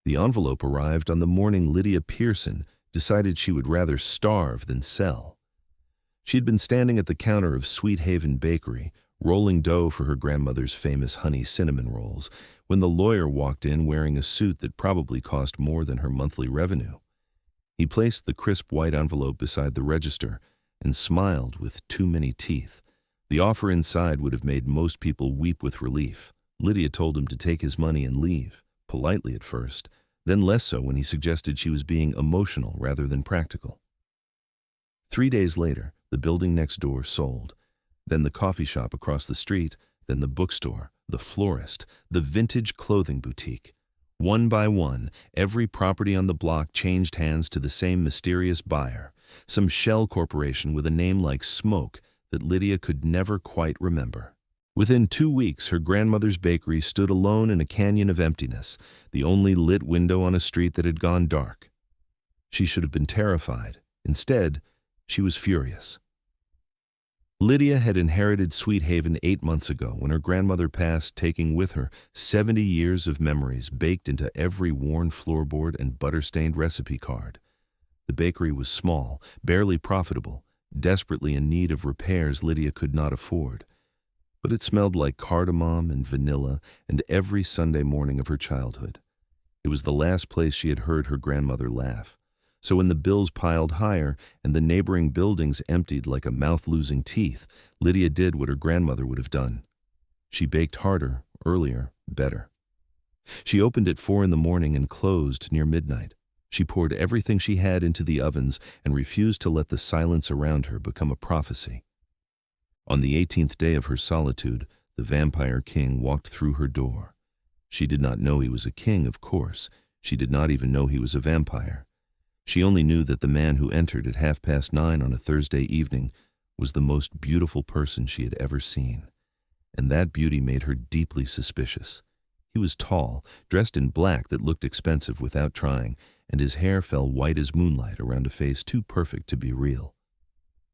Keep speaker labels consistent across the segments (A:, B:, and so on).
A: The envelope arrived on the morning Lydia Pearson decided she would rather starve than sell. She had been standing at the counter of Sweet Haven Bakery, rolling dough for her grandmother's famous honey cinnamon rolls, when the lawyer walked in wearing a suit that probably cost more than her monthly revenue. He placed the crisp white envelope beside the register and smiled with too many teeth. The offer inside would have made most people weep with relief. Lydia told him to take his money and leave, politely at first, then less so when he suggested she was being emotional rather than practical. 3 days later, the building next door sold, then the coffee shop across the street, then the bookstore, the florist, the vintage clothing boutique. One by one, every property on the block changed hands to the same mysterious buyer, some shell corporation with a name like Smoke that Lydia could never quite remember. Within 2 weeks, her grandmother's bakery stood alone in a canyon of emptiness, the only lit window on a street that had gone dark. She should have been terrified. Instead, she was furious. Lydia had inherited Sweet Haven 8 months ago when her grandmother passed, taking with her 70 years of memories baked into every worn floorboard and butter-stained recipe card. The bakery was small, barely profitable, desperately in need of repairs Lydia could not afford. But it smelled like cardamom and vanilla and every Sunday morning of her childhood. It was the last place she had heard her grandmother laugh. So when the bills piled higher and the neighboring buildings emptied like a mouth losing teeth, Lydia did what her grandmother would have done. She baked harder, earlier, better. She opened at 4 a.m. and closed near midnight. She poured everything she had into the ovens and refused to let the silence around her become a prophecy. On the 18th day of her solitude, the vampire king walked through her door. She did not know he was a king, of course. She did not even know he was a vampire. She only knew that the man who entered at 9:30 on a Thursday evening was the most beautiful person she had ever seen. And that beauty made her deeply suspicious. He was tall, dressed in black that looked expensive without trying, and his hair fell white as moonlight around a face too perfect to be real.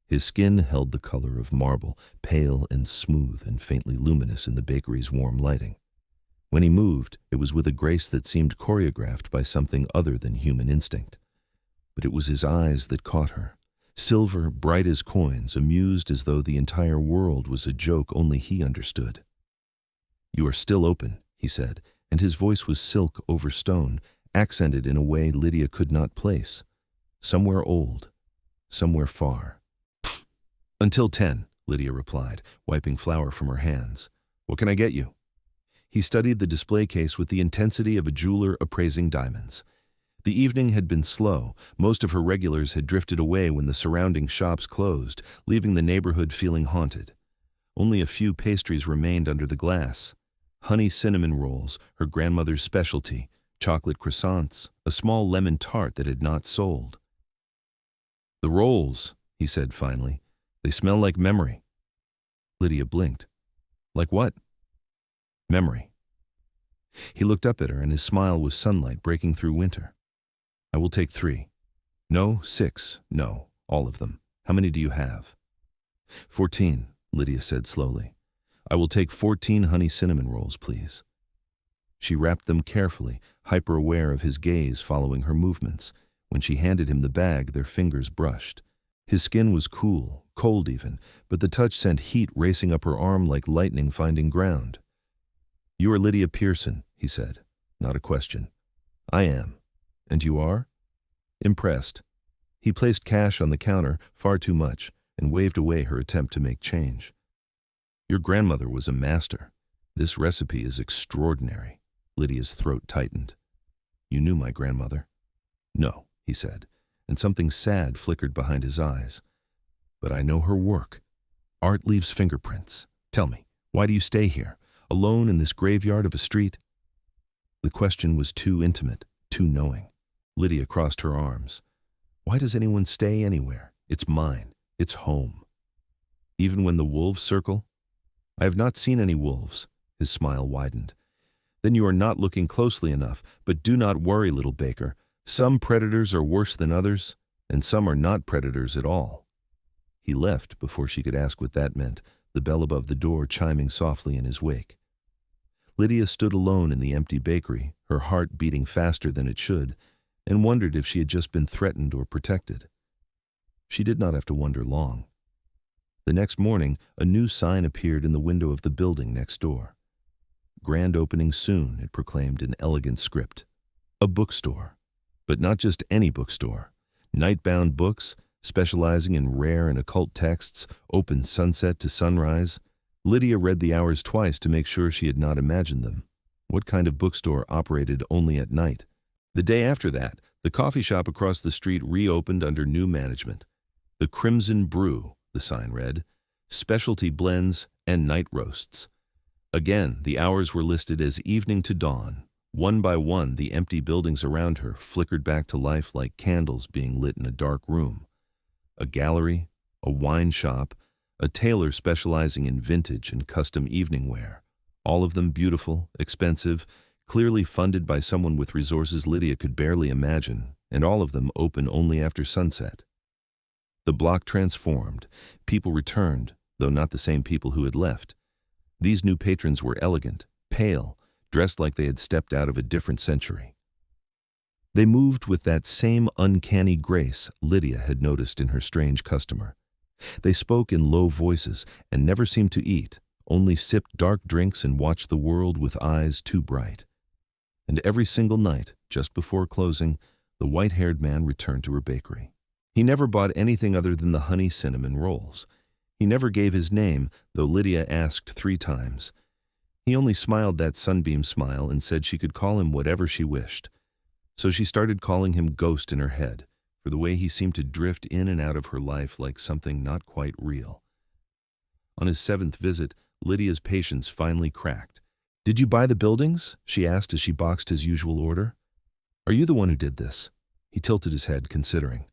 A: His skin held the color of marble, pale and smooth and faintly luminous in the bakery's warm lighting. When he moved, it was with a grace that seemed choreographed by something other than human instinct. But it was his eyes that caught her, silver, bright as coins, amused as though the entire world was a joke only he understood. "You are still open," he said, and his voice was silk over stone, accented in a way Lydia could not place. Somewhere old, somewhere far. "Until 10, Lydia replied, wiping flour from her hands. "What can I get you?" He studied the display case with the intensity of a jeweler appraising diamonds. The evening had been slow. Most of her regulars had drifted away when the surrounding shops closed, leaving the neighborhood feeling haunted. Only a few pastries remained under the glass. Honey cinnamon rolls, her grandmother's specialty, chocolate croissants, a small lemon tart that had not sold. "The rolls," he said finally. "They smell like memory." Lydia blinked. "Like what?" "Memory." He looked up at her, and his smile was sunlight breaking through winter. "I will take 3. No, 6. No, all of them. How many do you have?" 14, Lydia said slowly. "I will take 14 honey cinnamon rolls, please." She wrapped them carefully, hyper-aware of his gaze following her movements. When she handed him the bag, their fingers brushed. His skin was cool, cold even, but the touch sent heat racing up her arm like lightning finding ground. "You are Lydia Pearson," he said. Not a question. "I am. And you are?" Impressed. He placed cash on the counter, far too much, and waved away her attempt to make change. "Your grandmother was a master. This recipe is extraordinary." Lydia's throat tightened. "You knew my grandmother?" "No," he said, and something sad flickered behind his eyes. "But I know her work. Art leaves fingerprints. Tell me, why do you stay here, alone in this graveyard of a street?" The question was too intimate, too knowing. Lydia crossed her arms. "Why does anyone stay anywhere? It's mine. It's home." "Even when the wolves circle?" "I have not seen any wolves." His smile widened. "Then you are not looking closely enough, but do not worry, little baker. Some predators are worse than others, and some are not predators at all." He left before she could ask what that meant, the bell above the door chiming softly in his wake. Lydia stood alone in the empty bakery, her heart beating faster than it should, and wondered if she had just been threatened or protected. She did not have to wonder long. The next morning, a new sign appeared in the window of the building next door. "Grand opening soon," it proclaimed in elegant script. A bookstore. But not just any bookstore. Nightbound books, specializing in rare and occult texts, open sunset to sunrise. Lydia read the hours twice to make sure she had not imagined them. What kind of bookstore operated only at night? The day after that, the coffee shop across the street reopened under new management. "The Crimson Brew," the sign read, "specialty blends and night roasts." Again, the hours were listed as evening to dawn. One by one, the empty buildings around her flickered back to life like candles being lit in a dark room. A gallery, a wine shop, a tailor specializing in vintage and custom evening wear. All of them beautiful, expensive, clearly funded by someone with resources Lydia could barely imagine, and all of them open only after sunset. The block transformed. People returned, though not the same people who had left. These new patrons were elegant, pale, dressed like they had stepped out of a different century. They moved with that same uncanny grace Lydia had noticed in her strange customer. They spoke in low voices and never seemed to eat, only sipped dark drinks and watched the world with eyes too bright. And every single night, just before closing, the white-haired man returned to her bakery. He never bought anything other than the honey cinnamon rolls. He never gave his name, though Lydia asked 3 times. He only smiled that sunbeam smile and said she could call him whatever she wished. So she started calling him Ghost in her head, for the way he seemed to drift in and out of her life like something not quite real. On his 7th visit, Lydia's patience finally cracked. "Did you buy the buildings?" she asked as she boxed his usual order. "Are you the one who did this?" He tilted his head, considering.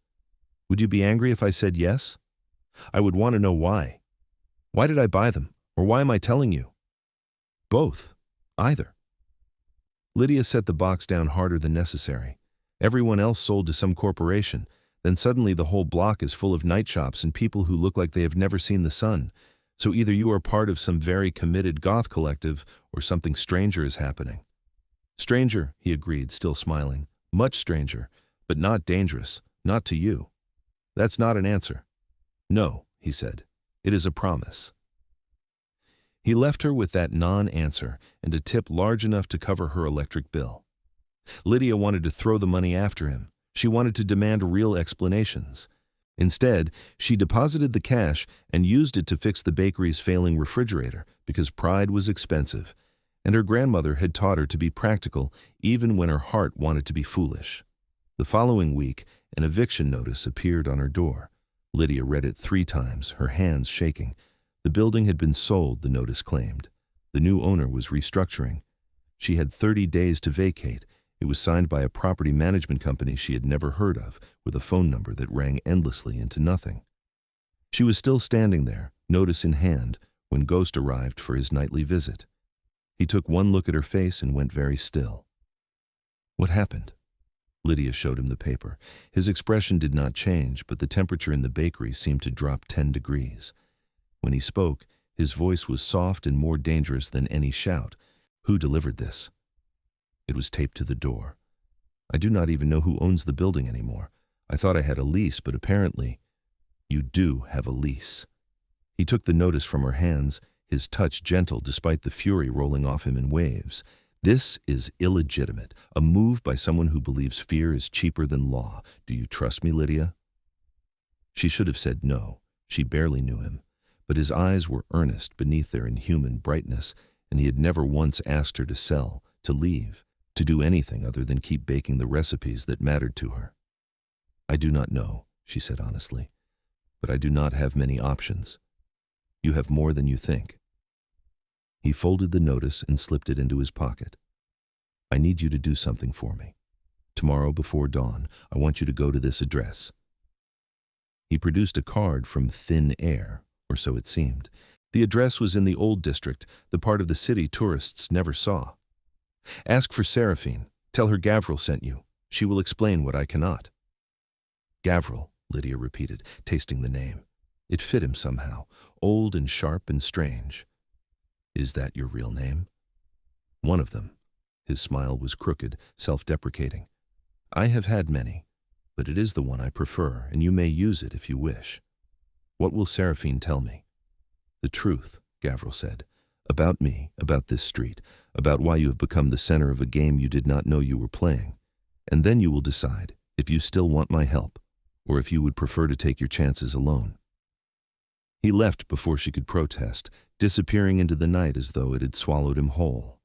A: "Would you be angry if I said yes? I would want to know why. Why did I buy them? Or why am I telling you?" "Both. Either." Lydia set the box down harder than necessary. Everyone else sold to some corporation. Then suddenly the whole block is full of night shops and people who look like they have never seen the sun. So either you are part of some very committed goth collective or something stranger is happening. "Stranger," he agreed, still smiling. "Much stranger, but not dangerous. Not to you." "That's not an answer." "No," he said. "It is a promise." He left her with that non-answer and a tip large enough to cover her electric bill. Lydia wanted to throw the money after him. She wanted to demand real explanations. Instead, she deposited the cash and used it to fix the bakery's failing refrigerator because pride was expensive, and her grandmother had taught her to be practical even when her heart wanted to be foolish. The following week, an eviction notice appeared on her door. Lydia read it 3 times, her hands shaking. The building had been sold, the notice claimed. The new owner was restructuring. She had 30 days to vacate. It was signed by a property management company she had never heard of, with a phone number that rang endlessly into nothing. She was still standing there, notice in hand, when Ghost arrived for his nightly visit. He took one look at her face and went very still. "What happened?" Lydia showed him the paper. His expression did not change, but the temperature in the bakery seemed to drop 10 degrees. When he spoke, his voice was soft and more dangerous than any shout. "Who delivered this?" "It was taped to the door. I do not even know who owns the building anymore. I thought I had a lease, but apparently—" "You do have a lease." He took the notice from her hands, his touch gentle despite the fury rolling off him in waves. "This is illegitimate, a move by someone who believes fear is cheaper than law. Do you trust me, Lydia?" She should have said no. She barely knew him. But his eyes were earnest beneath their inhuman brightness, and he had never once asked her to sell, to leave, to do anything other than keep baking the recipes that mattered to her. "I do not know," she said honestly, "but I do not have many options. You have more than you think." He folded the notice and slipped it into his pocket. "I need you to do something for me. Tomorrow before dawn, I want you to go to this address." He produced a card from thin air, or so it seemed. The address was in the old district, the part of the city tourists never saw. "Ask for Seraphine. Tell her Gavril sent you. She will explain what I cannot." "Gavril," Lydia repeated, tasting the name. It fit him somehow, old and sharp and strange. "Is that your real name?" One of them. His smile was crooked, self-deprecating. I have had many, but it is the one I prefer, and you may use it if you wish. What will Seraphine tell me? The truth, Gavril said. About me, about this street, about why you have become the center of a game you did not know you were playing. And then you will decide if you still want my help, or if you would prefer to take your chances alone. He left before she could protest, disappearing into the night as though it had swallowed him whole.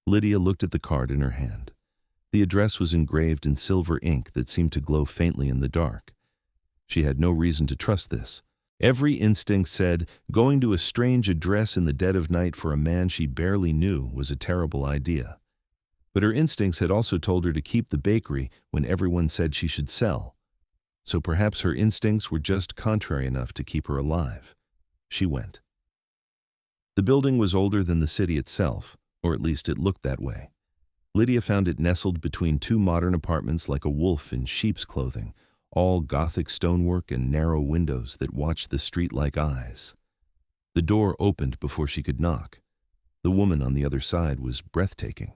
A: Lydia looked at the card in her hand. The address was engraved in silver ink that seemed to glow faintly in the dark. She had no reason to trust this. Every instinct said going to a strange address in the dead of night for a man she barely knew was a terrible idea. But her instincts had also told her to keep the bakery when everyone said she should sell. So perhaps her instincts were just contrary enough to keep her alive. She went. The building was older than the city itself, or at least it looked that way. Lydia found it nestled between two modern apartments like a wolf in sheep's clothing, all Gothic stonework and narrow windows that watched the street like eyes. The door opened before she could knock. The woman on the other side was breathtaking.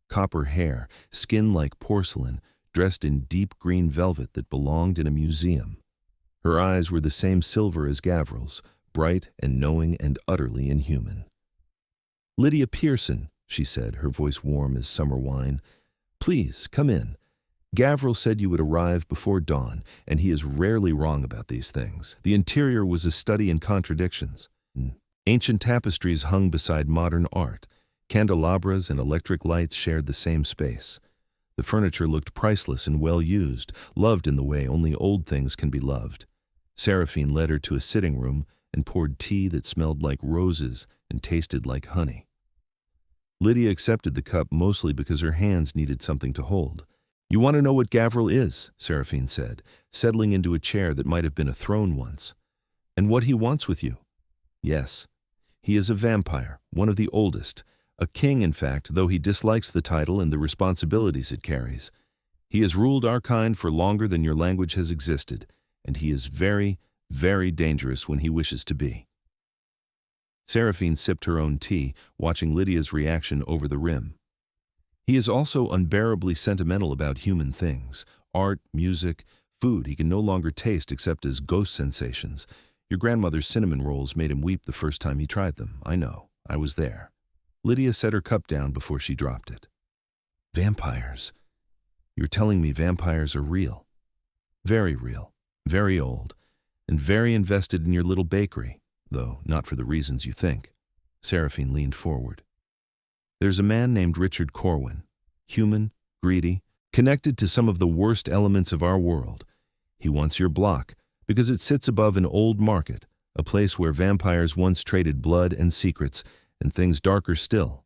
A: Copper hair, skin like porcelain, dressed in deep green velvet that belonged in a museum. Her eyes were the same silver as Gavril's, bright and knowing and utterly inhuman. Lydia Pearson, she said, her voice warm as summer wine. Please, come in. Gavril said you would arrive before dawn, and he is rarely wrong about these things. The interior was a study in contradictions. Ancient tapestries hung beside modern art. Candelabras and electric lights shared the same space. The furniture looked priceless and well used, loved in the way only old things can be loved. Seraphine led her to a sitting room and poured tea that smelled like roses and tasted like honey. Lydia accepted the cup mostly because her hands needed something to hold. You want to know what Gavril is, Seraphine said, settling into a chair that might have been a throne once. And what he wants with you? Yes. He is a vampire, one of the oldest. A king, in fact, though he dislikes the title and the responsibilities it carries. He has ruled our kind for longer than your language has existed, and he is very, very dangerous when he wishes to be. Seraphine sipped her own tea, watching Lydia's reaction over the rim. He is also unbearably sentimental about human things, art, music, food he can no longer taste except as ghost sensations. Your grandmother's cinnamon rolls made him weep the first time he tried them. I know. I was there. Lydia set her cup down before she dropped it. Vampires. You're telling me vampires are real. Very real, very old, and very invested in your little bakery, though not for the reasons you think. Seraphine leaned forward. There's a man named Richard Corwin, human, greedy, connected to some of the worst elements of our world. He wants your block because it sits above an old market, a place where vampires once traded blood and secrets, and things darker still.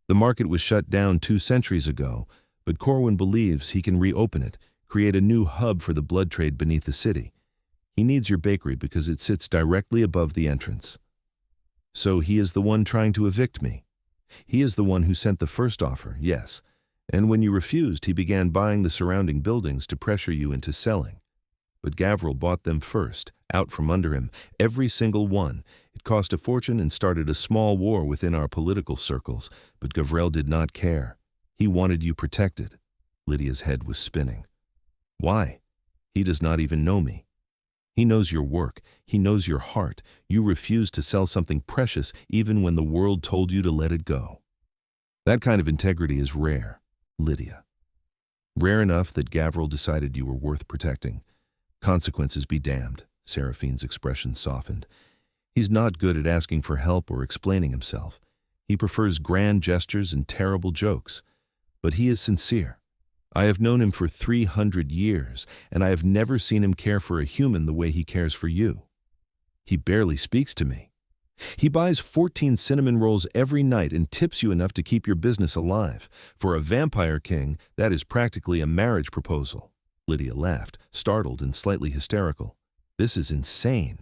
A: The market was shut down 2 centuries ago, but Corwin believes he can reopen it, create a new hub for the blood trade beneath the city. He needs your bakery because it sits directly above the entrance. So he is the one trying to evict me. He is the one who sent the first offer, yes, and when you refused, he began buying the surrounding buildings to pressure you into selling. But Gavril bought them first, out from under him, every single one. It cost a fortune and started a small war within our political circles, but Gavril did not care. He wanted you protected. Lydia's head was spinning. Why? He does not even know me. He knows your work. He knows your heart. You refused to sell something precious even when the world told you to let it go. That kind of integrity is rare, Lydia. Rare enough that Gavril decided you were worth protecting. Consequences be damned, Seraphine's expression softened. He's not good at asking for help or explaining himself. He prefers grand gestures and terrible jokes. But he is sincere. I have known him for 300 years, and I have never seen him care for a human the way he cares for you. He barely speaks to me. He buys 14 cinnamon rolls every night and tips you enough to keep your business alive. For a vampire king, that is practically a marriage proposal. Lydia laughed, startled and slightly hysterical. This is insane.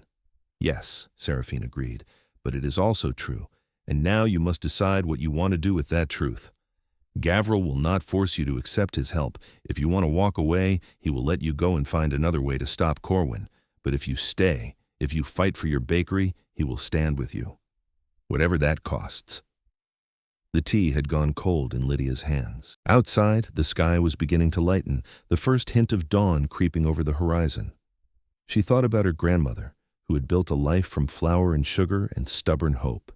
A: Yes, Seraphine agreed, but it is also true, and now you must decide what you want to do with that truth. Gavril will not force you to accept his help. If you want to walk away, he will let you go and find another way to stop Corwin. But if you stay, if you fight for your bakery, he will stand with you. Whatever that costs. The tea had gone cold in Lydia's hands. Outside, the sky was beginning to lighten, the first hint of dawn creeping over the horizon. She thought about her grandmother, who had built a life from flour and sugar and stubborn hope.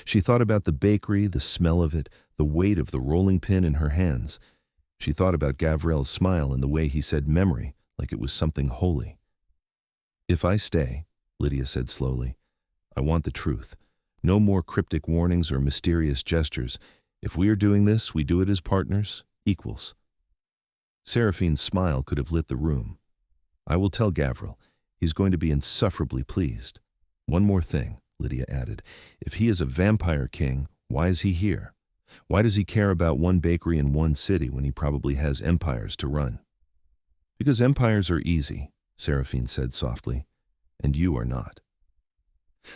A: She thought about the bakery, the smell of it, the weight of the rolling pin in her hands. She thought about Gavriel's smile and the way he said memory, like it was something holy. "If I stay," Lydia said slowly, "I want the truth. No more cryptic warnings or mysterious gestures. If we are doing this, we do it as partners, equals." Seraphine's smile could have lit the room. "I will tell Gavriel. He's going to be insufferably pleased. One more thing," Lydia added. "If he is a vampire king, why is he here? Why does he care about one bakery in one city when he probably has empires to run?" "Because empires are easy," Seraphine said softly, "and you are not."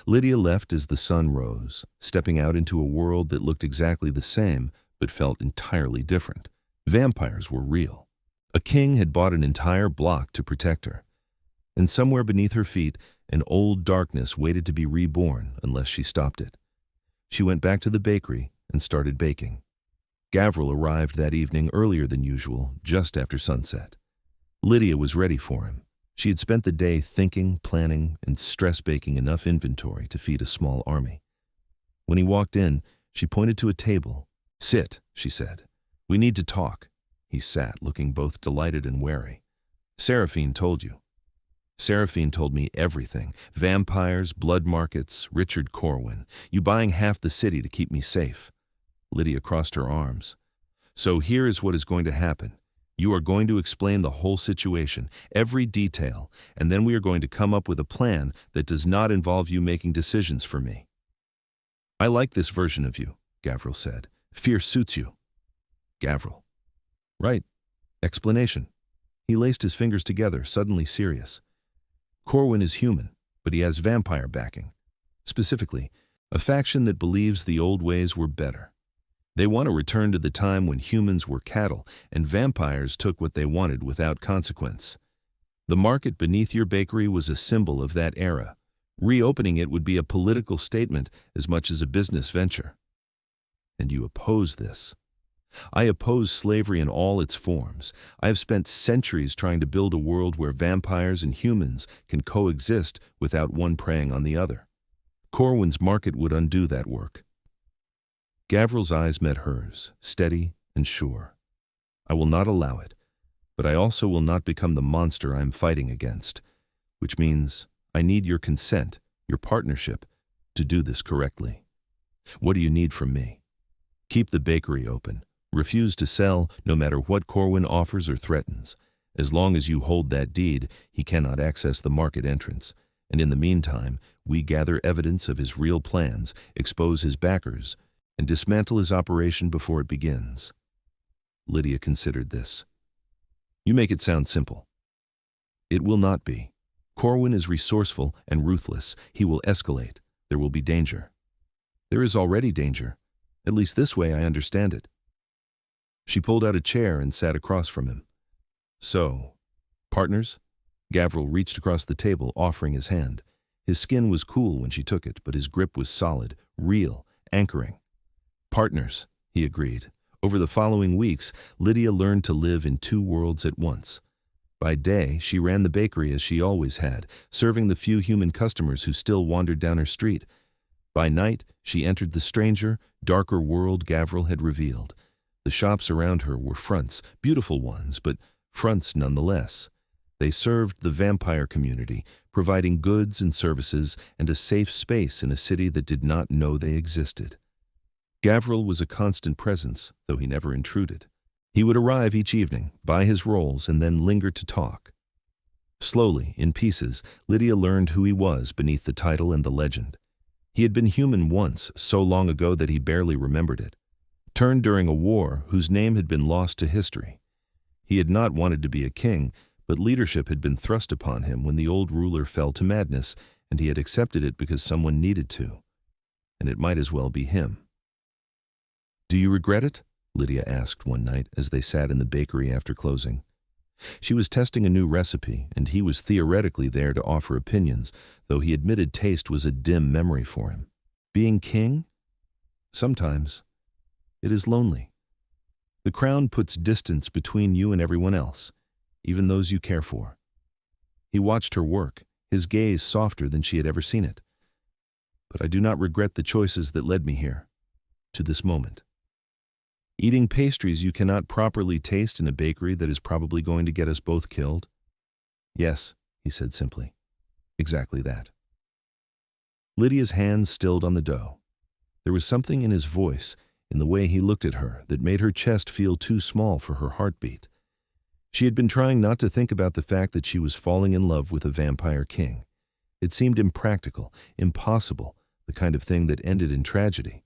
A: Lydia left as the sun rose, stepping out into a world that looked exactly the same but felt entirely different. Vampires were real. A king had bought an entire block to protect her. And somewhere beneath her feet, an old darkness waited to be reborn unless she stopped it. She went back to the bakery and started baking. Gavriel arrived that evening earlier than usual, just after sunset. Lydia was ready for him. She had spent the day thinking, planning, and stress-baking enough inventory to feed a small army. When he walked in, she pointed to a table. "Sit," she said. "We need to talk." He sat, looking both delighted and wary. "Seraphine told you." "Seraphine told me everything. Vampires, blood markets, Richard Corwin. You buying half the city to keep me safe." Lydia crossed her arms. "So here is what is going to happen. You are going to explain the whole situation, every detail, and then we are going to come up with a plan that does not involve you making decisions for me." "I like this version of you," Gavriel said. "Fear suits you." Gavriel. "Right. Explanation." He laced his fingers together, suddenly serious. "Corwin is human, but he has vampire backing. Specifically, a faction that believes the old ways were better. They want to return to the time when humans were cattle and vampires took what they wanted without consequence. The market beneath your bakery was a symbol of that era. Reopening it would be a political statement as much as a business venture. And you oppose this." "I oppose slavery in all its forms. I have spent centuries trying to build a world where vampires and humans can coexist without one preying on the other. Corwin's market would undo that work." Gavriel's eyes met hers, steady and sure. "I will not allow it, but I also will not become the monster I am fighting against, which means I need your consent, your partnership, to do this correctly. What do you need from me? Keep the bakery open. Refuse to sell, no matter what Corwin offers or threatens. As long as you hold that deed, he cannot access the market entrance. And in the meantime, we gather evidence of his real plans, expose his backers, and dismantle his operation before it begins." Lydia considered this. "You make it sound simple." "It will not be. Corwin is resourceful and ruthless. He will escalate. There will be danger." "There is already danger. At least this way I understand it." She pulled out a chair and sat across from him. "So, partners?" Gavriel reached across the table, offering his hand. His skin was cool when she took it, but his grip was solid, real, anchoring. "Partners," he agreed. Over the following weeks, Lydia learned to live in two worlds at once. By day, she ran the bakery as she always had, serving the few human customers who still wandered down her street. By night, she entered the stranger, darker world Gavriel had revealed. The shops around her were fronts, beautiful ones, but fronts nonetheless. They served the vampire community, providing goods and services and a safe space in a city that did not know they existed. Gavriel was a constant presence, though he never intruded. He would arrive each evening, buy his rolls, and then linger to talk. Slowly, in pieces, Lydia learned who he was beneath the title and the legend. He had been human once, so long ago that he barely remembered it. Turned during a war whose name had been lost to history. He had not wanted to be a king, but leadership had been thrust upon him when the old ruler fell to madness, and he had accepted it because someone needed to. And it might as well be him. "Do you regret it?" Lydia asked one night as they sat in the bakery after closing. She was testing a new recipe, and he was theoretically there to offer opinions, though he admitted taste was a dim memory for him. "Being king? Sometimes. It is lonely. The crown puts distance between you and everyone else, even those you care for. He watched her work, his gaze softer than she had ever seen it. But I do not regret the choices that led me here, to this moment. Eating pastries you cannot properly taste in a bakery that is probably going to get us both killed? Yes, he said simply. Exactly that. Lydia's hands stilled on the dough. There was something in his voice, in the way he looked at her, that made her chest feel too small for her heartbeat. She had been trying not to think about the fact that she was falling in love with a vampire king. It seemed impractical, impossible, the kind of thing that ended in tragedy.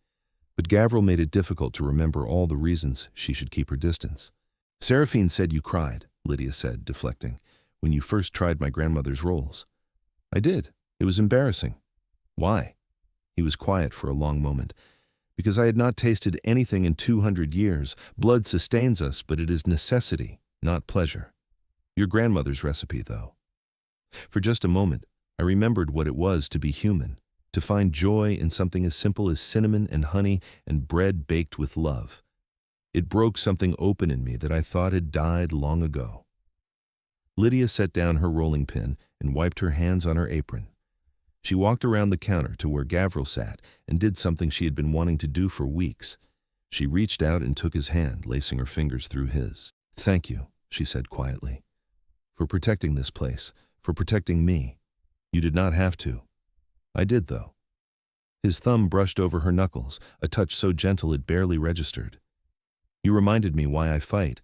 A: But Gavril made it difficult to remember all the reasons she should keep her distance. Seraphine said you cried, Lydia said, deflecting, when you first tried my grandmother's rolls. I did. It was embarrassing. Why? He was quiet for a long moment. Because I had not tasted anything in 200 years. Blood sustains us, but it is necessity, not pleasure. Your grandmother's recipe, though. For just a moment, I remembered what it was to be human, to find joy in something as simple as cinnamon and honey and bread baked with love. It broke something open in me that I thought had died long ago. Lydia set down her rolling pin and wiped her hands on her apron. She walked around the counter to where Gavril sat and did something she had been wanting to do for weeks. She reached out and took his hand, lacing her fingers through his. Thank you, she said quietly, for protecting this place, for protecting me. You did not have to. I did, though. His thumb brushed over her knuckles, a touch so gentle it barely registered. You reminded me why I fight,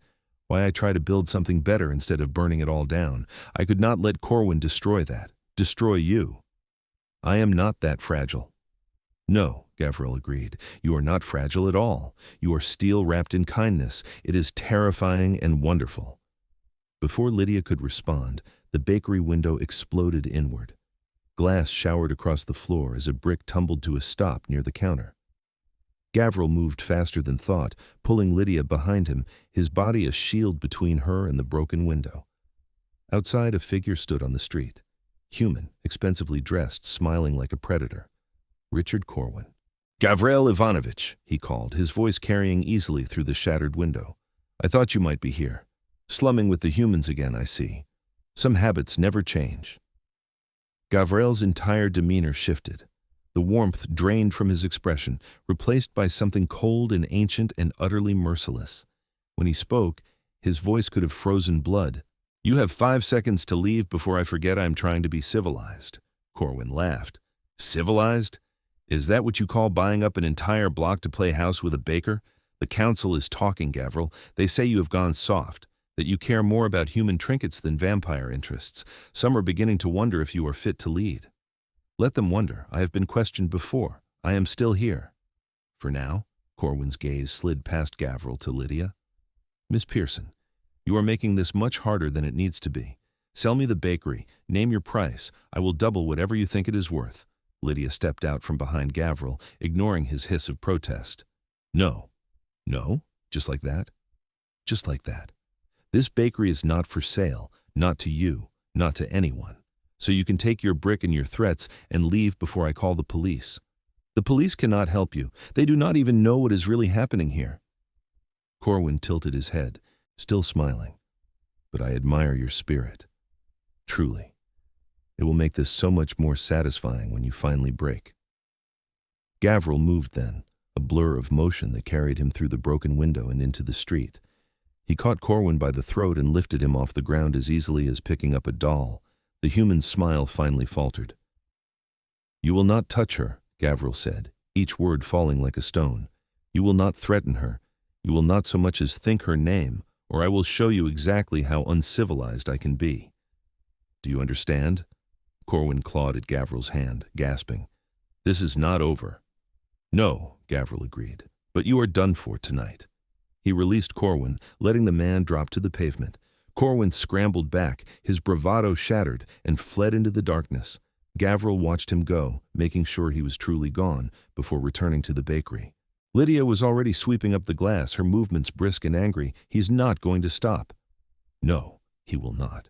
A: why I try to build something better instead of burning it all down. I could not let Corwin destroy that, destroy you. I am not that fragile. No, Gavril agreed. You are not fragile at all. You are steel wrapped in kindness. It is terrifying and wonderful. Before Lydia could respond, the bakery window exploded inward. Glass showered across the floor as a brick tumbled to a stop near the counter. Gavril moved faster than thought, pulling Lydia behind him, his body a shield between her and the broken window. Outside, a figure stood on the street. Human, expensively dressed, smiling like a predator. Richard Corwin. Gavril Ivanovich, he called, his voice carrying easily through the shattered window. I thought you might be here. Slumming with the humans again, I see. Some habits never change. Gavril's entire demeanor shifted. The warmth drained from his expression, replaced by something cold and ancient and utterly merciless. When he spoke, his voice could have frozen blood. You have 5 seconds to leave before I forget I'm trying to be civilized. Corwin laughed. Civilized? Is that what you call buying up an entire block to play house with a baker? The council is talking, Gavril. They say you have gone soft, that you care more about human trinkets than vampire interests. Some are beginning to wonder if you are fit to lead. Let them wonder. I have been questioned before. I am still here. For now, Corwin's gaze slid past Gavril to Lydia. Miss Pearson, you are making this much harder than it needs to be. Sell me the bakery. Name your price. I will double whatever you think it is worth. Lydia stepped out from behind Gavril, ignoring his hiss of protest. No. No? Just like that? Just like that. This bakery is not for sale, not to you, not to anyone. So you can take your brick and your threats and leave before I call the police. The police cannot help you. They do not even know what is really happening here. Corwin tilted his head, still smiling. But I admire your spirit. Truly. It will make this so much more satisfying when you finally break. Gavril moved then, a blur of motion that carried him through the broken window and into the street. He caught Corwin by the throat and lifted him off the ground as easily as picking up a doll. The human smile finally faltered. You will not touch her, Gavril said, each word falling like a stone. You will not threaten her. You will not so much as think her name, or I will show you exactly how uncivilized I can be. Do you understand? Corwin clawed at Gavril's hand, gasping. This is not over. No, Gavril agreed, but you are done for tonight. He released Corwin, letting the man drop to the pavement. Corwin scrambled back, his bravado shattered, and fled into the darkness. Gavril watched him go, making sure he was truly gone, before returning to the bakery. Lydia was already sweeping up the glass, her movements brisk and angry. He's not going to stop. No, he will not.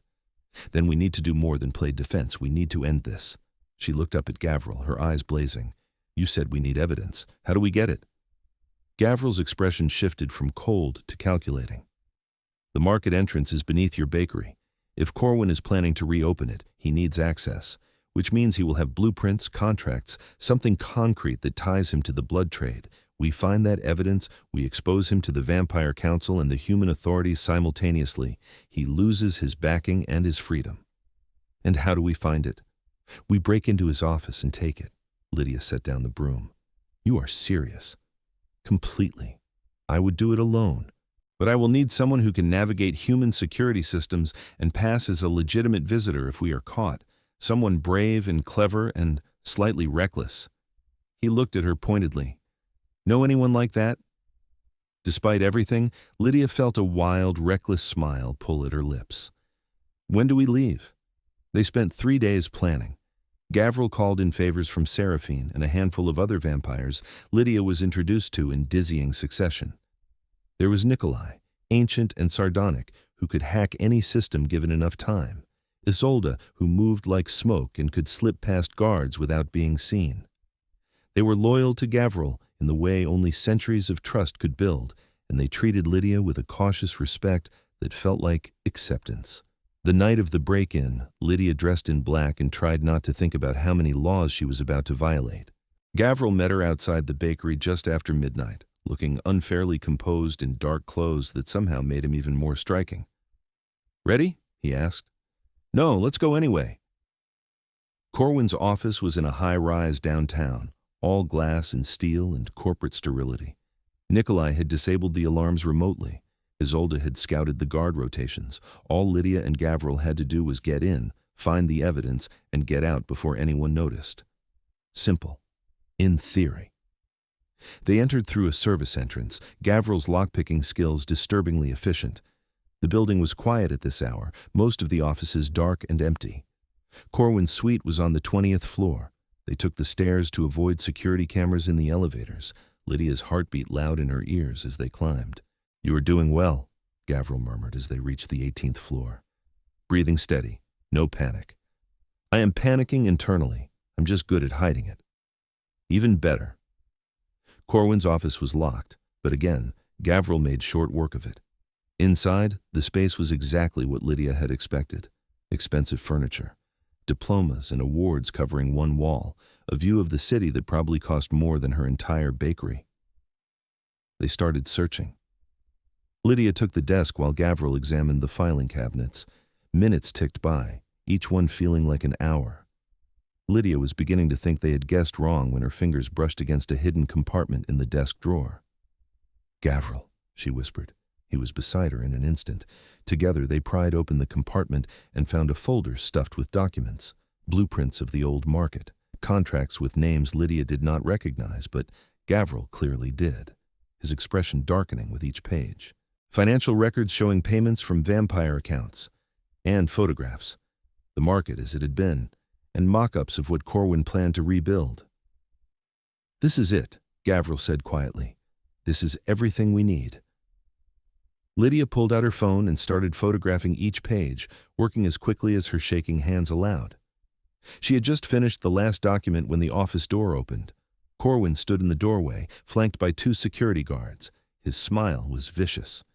A: Then we need to do more than play defense. We need to end this. She looked up at Gavril, her eyes blazing. You said we need evidence. How do we get it? Gavril's expression shifted from cold to calculating. The market entrance is beneath your bakery. If Corwin is planning to reopen it, he needs access, which means he will have blueprints, contracts, something concrete that ties him to the blood trade. We find that evidence, we expose him to the Vampire Council and the human authorities simultaneously. He loses his backing and his freedom. And how do we find it? We break into his office and take it. Lydia set down the broom. You are serious. Completely. I would do it alone. But I will need someone who can navigate human security systems and pass as a legitimate visitor if we are caught. Someone brave and clever and slightly reckless. He looked at her pointedly. Know anyone like that? Despite everything, Lydia felt a wild, reckless smile pull at her lips. When do we leave? They spent 3 days planning. Gavril called in favors from Seraphine and a handful of other vampires Lydia was introduced to in dizzying succession. There was Nikolai, ancient and sardonic, who could hack any system given enough time. Isolde, who moved like smoke and could slip past guards without being seen. They were loyal to Gavril in the way only centuries of trust could build, and they treated Lydia with a cautious respect that felt like acceptance. The night of the break-in, Lydia dressed in black and tried not to think about how many laws she was about to violate. Gavril met her outside the bakery just after midnight, looking unfairly composed in dark clothes that somehow made him even more striking. Ready? He asked. No, let's go anyway. Corwin's office was in a high-rise downtown, all glass and steel and corporate sterility. Nikolai had disabled the alarms remotely. Isolde had scouted the guard rotations. All Lydia and Gavril had to do was get in, find the evidence, and get out before anyone noticed. Simple. In theory. They entered through a service entrance, Gavril's lockpicking skills disturbingly efficient. The building was quiet at this hour, most of the offices dark and empty. Corwin's suite was on the 20th floor. They took the stairs to avoid security cameras in the elevators, Lydia's heartbeat loud in her ears as they climbed. You are doing well, Gavril murmured as they reached the 18th floor. Breathing steady, no panic. I am panicking internally. I'm just good at hiding it. Even better. Corwin's office was locked, but again, Gavril made short work of it. Inside, the space was exactly what Lydia had expected. Expensive furniture, diplomas and awards covering one wall, a view of the city that probably cost more than her entire bakery. They started searching. Lydia took the desk while Gavril examined the filing cabinets. Minutes ticked by, each one feeling like an hour. Lydia was beginning to think they had guessed wrong when her fingers brushed against a hidden compartment in the desk drawer. Gavril, she whispered. He was beside her in an instant. Together they pried open the compartment and found a folder stuffed with documents, blueprints of the old market, contracts with names Lydia did not recognize, but Gavril clearly did, his expression darkening with each page. Financial records showing payments from vampire accounts, and photographs, the market as it had been, and mock-ups of what Corwin planned to rebuild. This is it, Gavril said quietly. This is everything we need. Lydia pulled out her phone and started photographing each page, working as quickly as her shaking hands allowed. She had just finished the last document when the office door opened. Corwin stood in the doorway, flanked by 2 security guards. His smile was vicious.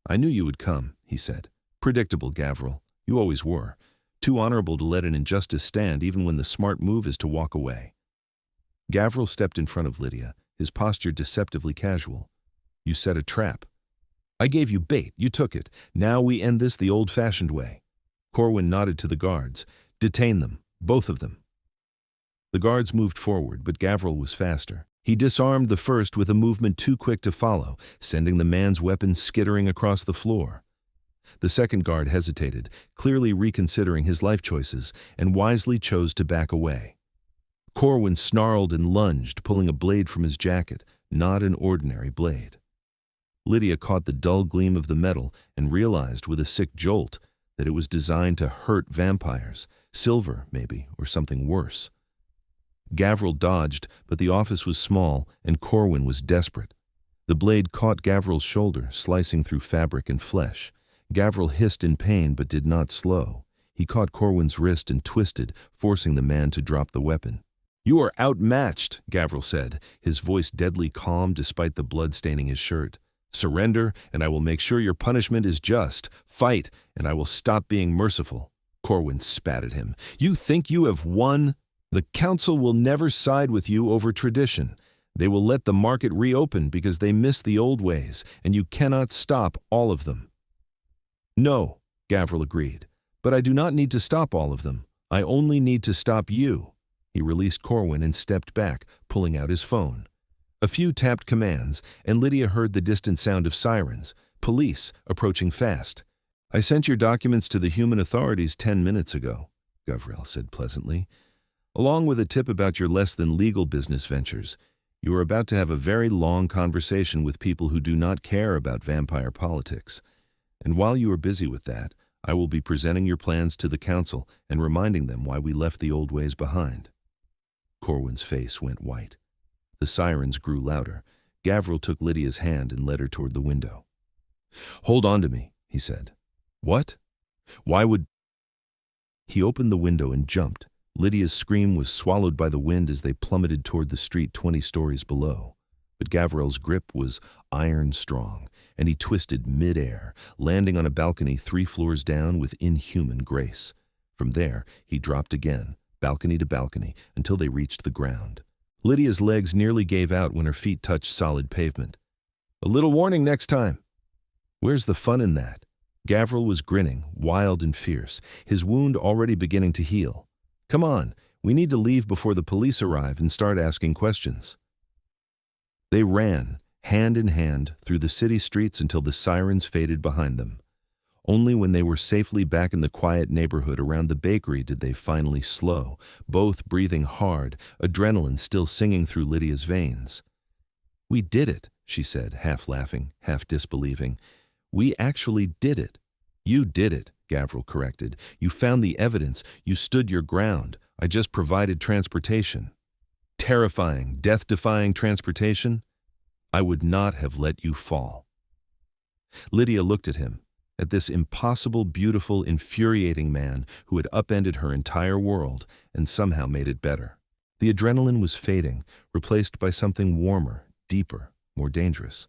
A: I knew you would come, he said. Predictable, Gavril. You always were. Too honorable to let an injustice stand even when the smart move is to walk away. Gavril stepped in front of Lydia, his posture deceptively casual. You set a trap. I gave you bait, you took it. Now we end this the old-fashioned way. Corwin nodded to the guards. Detain them, both of them. The guards moved forward, but Gavril was faster. He disarmed the first with a movement too quick to follow, sending the man's weapon skittering across the floor. The second guard hesitated, clearly reconsidering his life choices, and wisely chose to back away. Corwin snarled and lunged, pulling a blade from his jacket, not an ordinary blade. Lydia caught the dull gleam of the metal and realized with a sick jolt that it was designed to hurt vampires, silver, maybe, or something worse. Gavril dodged, but the office was small and Corwin was desperate. The blade caught Gavril's shoulder, slicing through fabric and flesh. Gavril hissed in pain but did not slow. He caught Corwin's wrist and twisted, forcing the man to drop the weapon. You are outmatched, Gavril said, his voice deadly calm despite the blood staining his shirt. Surrender, and I will make sure your punishment is just. Fight, and I will stop being merciful. Corwin spat at him. You think you have won? The council will never side with you over tradition. They will let the market reopen because they miss the old ways, and you cannot stop all of them. No, Gavril agreed, but I do not need to stop all of them. I only need to stop you. He released Corwin and stepped back, pulling out his phone. A few tapped commands, and Lydia heard the distant sound of sirens. Police, approaching fast. I sent your documents to the human authorities 10 minutes ago, Gavril said pleasantly, along with a tip about your less-than-legal business ventures. You are about to have a very long conversation with people who do not care about vampire politics. And while you are busy with that, I will be presenting your plans to the council and reminding them why we left the old ways behind. Corwin's face went white. The sirens grew louder. Gavril took Lydia's hand and led her toward the window. Hold on to me, he said. What? Why would... He opened the window and jumped. Lydia's scream was swallowed by the wind as they plummeted toward the street 20 stories below. But Gavril's grip was iron strong, and he twisted mid-air, landing on a balcony 3 floors down with inhuman grace. From there, he dropped again, balcony to balcony, until they reached the ground. Lydia's legs nearly gave out when her feet touched solid pavement. A little warning next time. Where's the fun in that? Gavril was grinning, wild and fierce, his wound already beginning to heal. Come on, we need to leave before the police arrive and start asking questions. They ran, hand in hand, through the city streets until the sirens faded behind them. Only when they were safely back in the quiet neighborhood around the bakery did they finally slow, both breathing hard, adrenaline still singing through Lydia's veins. We did it, she said, half laughing, half disbelieving. We actually did it. You did it, Gavril corrected. You found the evidence. You stood your ground. I just provided transportation. Terrifying, death-defying transportation? I would not have let you fall. Lydia looked at him, at this impossible, beautiful, infuriating man who had upended her entire world and somehow made it better. The adrenaline was fading, replaced by something warmer, deeper, more dangerous.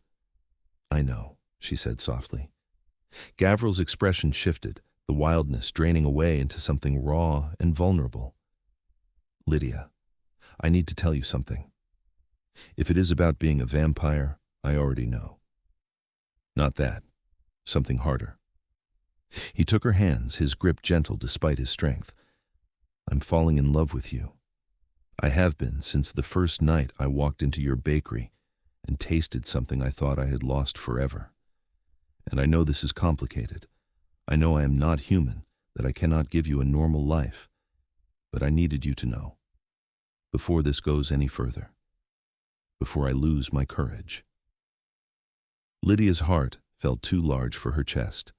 A: I know, she said softly. Gavril's expression shifted, the wildness draining away into something raw and vulnerable. Lydia, I need to tell you something. If it is about being a vampire, I already know. Not that. Something harder. He took her hands, his grip gentle despite his strength. I'm falling in love with you. I have been since the first night I walked into your bakery and tasted something I thought I had lost forever. And I know this is complicated. I know I am not human, that I cannot give you a normal life. But I needed you to know. Before this goes any further. Before I lose my courage. Lydia's heart felt too large for her chest.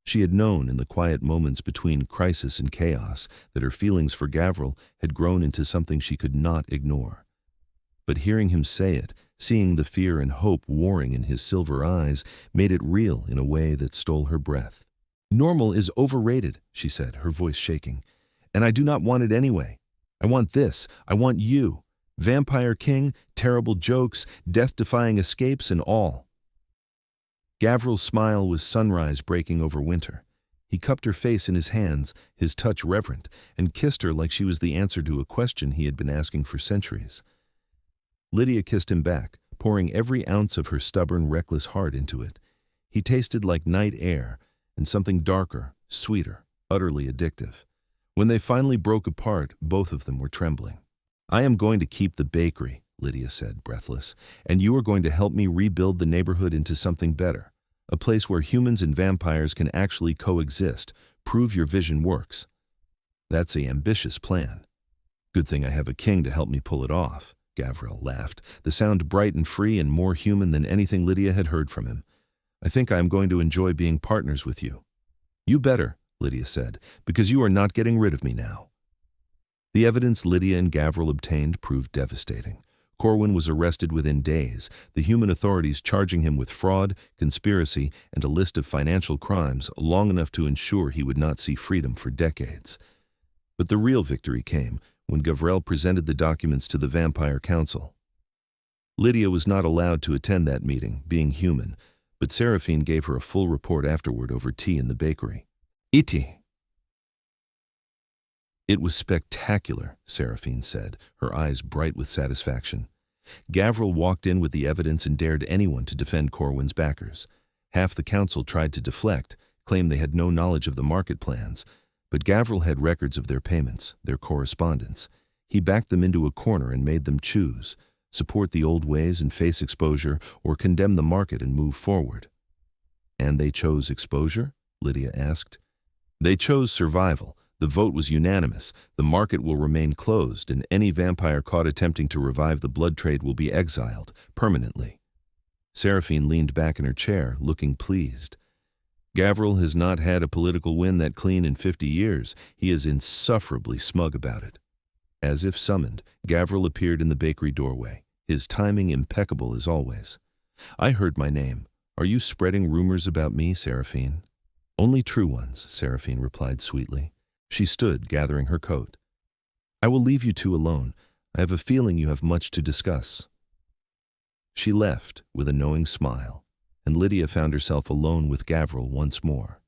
A: She had known in the quiet moments between crisis and chaos that her feelings for Gavril had grown into something she could not ignore. But hearing him say it, seeing the fear and hope warring in his silver eyes, made it real in a way that stole her breath. Normal is overrated, she said, her voice shaking. And I do not want it anyway. I want this. I want you. Vampire king, terrible jokes, death-defying escapes, and all. Gavril's smile was sunrise breaking over winter. He cupped her face in his hands, his touch reverent, and kissed her like she was the answer to a question he had been asking for centuries. Lydia kissed him back, pouring every ounce of her stubborn, reckless heart into it. He tasted like night air, and something darker, sweeter, utterly addictive. When they finally broke apart, both of them were trembling. I am going to keep the bakery, Lydia said, breathless, and you are going to help me rebuild the neighborhood into something better, a place where humans and vampires can actually coexist. Prove your vision works. That's an ambitious plan. Good thing I have a king to help me pull it off, Gavril laughed, the sound bright and free and more human than anything Lydia had heard from him. I think I am going to enjoy being partners with you. You better, Lydia said, because you are not getting rid of me now. The evidence Lydia and Gavril obtained proved devastating. Corwin was arrested within days, the human authorities charging him with fraud, conspiracy, and a list of financial crimes long enough to ensure he would not see freedom for decades. But the real victory came when Gavrel presented the documents to the Vampire Council. Lydia was not allowed to attend that meeting, being human, but Seraphine gave her a full report afterward over tea in the bakery. Iti. It was spectacular, Seraphine said, her eyes bright with satisfaction. Gavril walked in with the evidence and dared anyone to defend Corwin's backers. Half the council tried to deflect, claimed they had no knowledge of the market plans, but Gavril had records of their payments, their correspondence. He backed them into a corner and made them choose, support the old ways and face exposure, or condemn the market and move forward. And they chose exposure? Lydia asked. They chose survival. The vote was unanimous. The market will remain closed, and any vampire caught attempting to revive the blood trade will be exiled, permanently. Seraphine leaned back in her chair, looking pleased. Gavril has not had a political win that clean in 50 years. He is insufferably smug about it. As if summoned, Gavril appeared in the bakery doorway, his timing impeccable as always. I heard my name. Are you spreading rumors about me, Seraphine? Only true ones, Seraphine replied sweetly. She stood, gathering her coat. I will leave you two alone. I have a feeling you have much to discuss. She left with a knowing smile, and Lydia found herself alone with Gavril once more.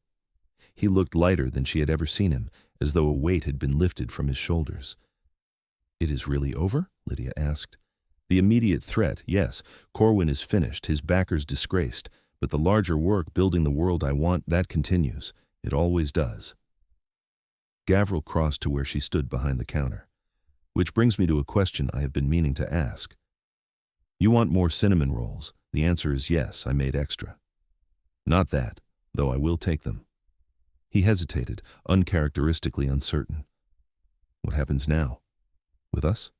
A: He looked lighter than she had ever seen him, as though a weight had been lifted from his shoulders. It is really over? Lydia asked. The immediate threat, yes. Corwin is finished, his backers disgraced, but the larger work, building the world I want, that continues. It always does. Gavril crossed to where she stood behind the counter. Which brings me to a question I have been meaning to ask. You want more cinnamon rolls? The answer is yes, I made extra. Not that, though I will take them. He hesitated, uncharacteristically uncertain. What happens now? With us?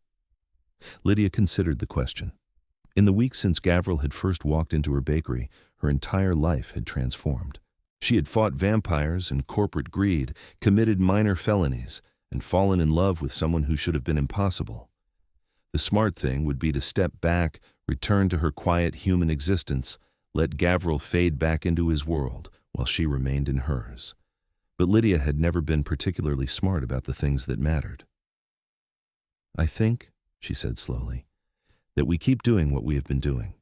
A: Lydia considered the question. In the weeks since Gavril had first walked into her bakery, her entire life had transformed. She had fought vampires and corporate greed, committed minor felonies, and fallen in love with someone who should have been impossible. The smart thing would be to step back, return to her quiet human existence, let Gavril fade back into his world while she remained in hers. But Lydia had never been particularly smart about the things that mattered. I think, she said slowly, that we keep doing what we have been doing.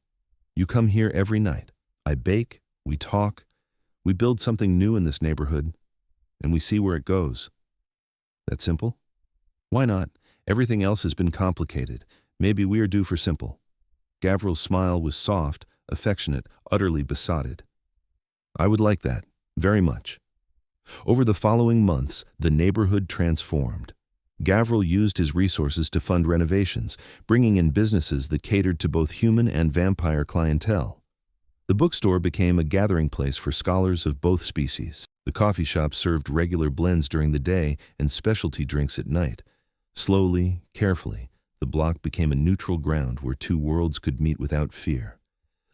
A: You come here every night. I bake, we talk, we build something new in this neighborhood, and we see where it goes. That simple? Why not? Everything else has been complicated. Maybe we are due for simple. Gavril's smile was soft, affectionate, utterly besotted. I would like that, very much. Over the following months, the neighborhood transformed. Gavril used his resources to fund renovations, bringing in businesses that catered to both human and vampire clientele. The bookstore became a gathering place for scholars of both species. The coffee shop served regular blends during the day and specialty drinks at night. Slowly, carefully, the block became a neutral ground where two worlds could meet without fear.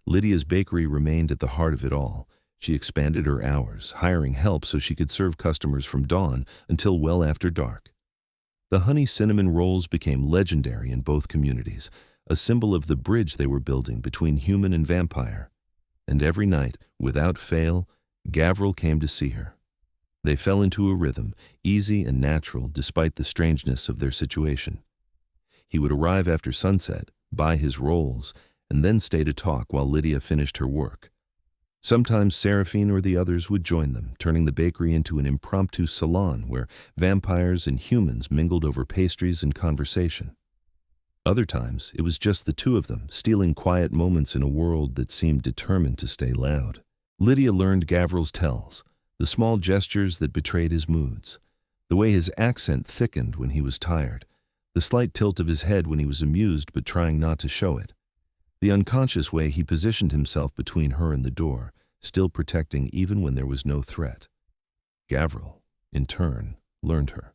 A: Lydia's bakery remained at the heart of it all. She expanded her hours, hiring help so she could serve customers from dawn until well after dark. The honey cinnamon rolls became legendary in both communities, a symbol of the bridge they were building between human and vampire. And every night, without fail, Gavril came to see her. They fell into a rhythm, easy and natural despite the strangeness of their situation. He would arrive after sunset, buy his rolls, and then stay to talk while Lydia finished her work. Sometimes Seraphine or the others would join them, turning the bakery into an impromptu salon where vampires and humans mingled over pastries and conversation. Other times, it was just the two of them, stealing quiet moments in a world that seemed determined to stay loud. Lydia learned Gavril's tells, the small gestures that betrayed his moods, the way his accent thickened when he was tired, the slight tilt of his head when he was amused but trying not to show it, the unconscious way he positioned himself between her and the door, still protecting even when there was no threat. Gavril, in turn, learned her.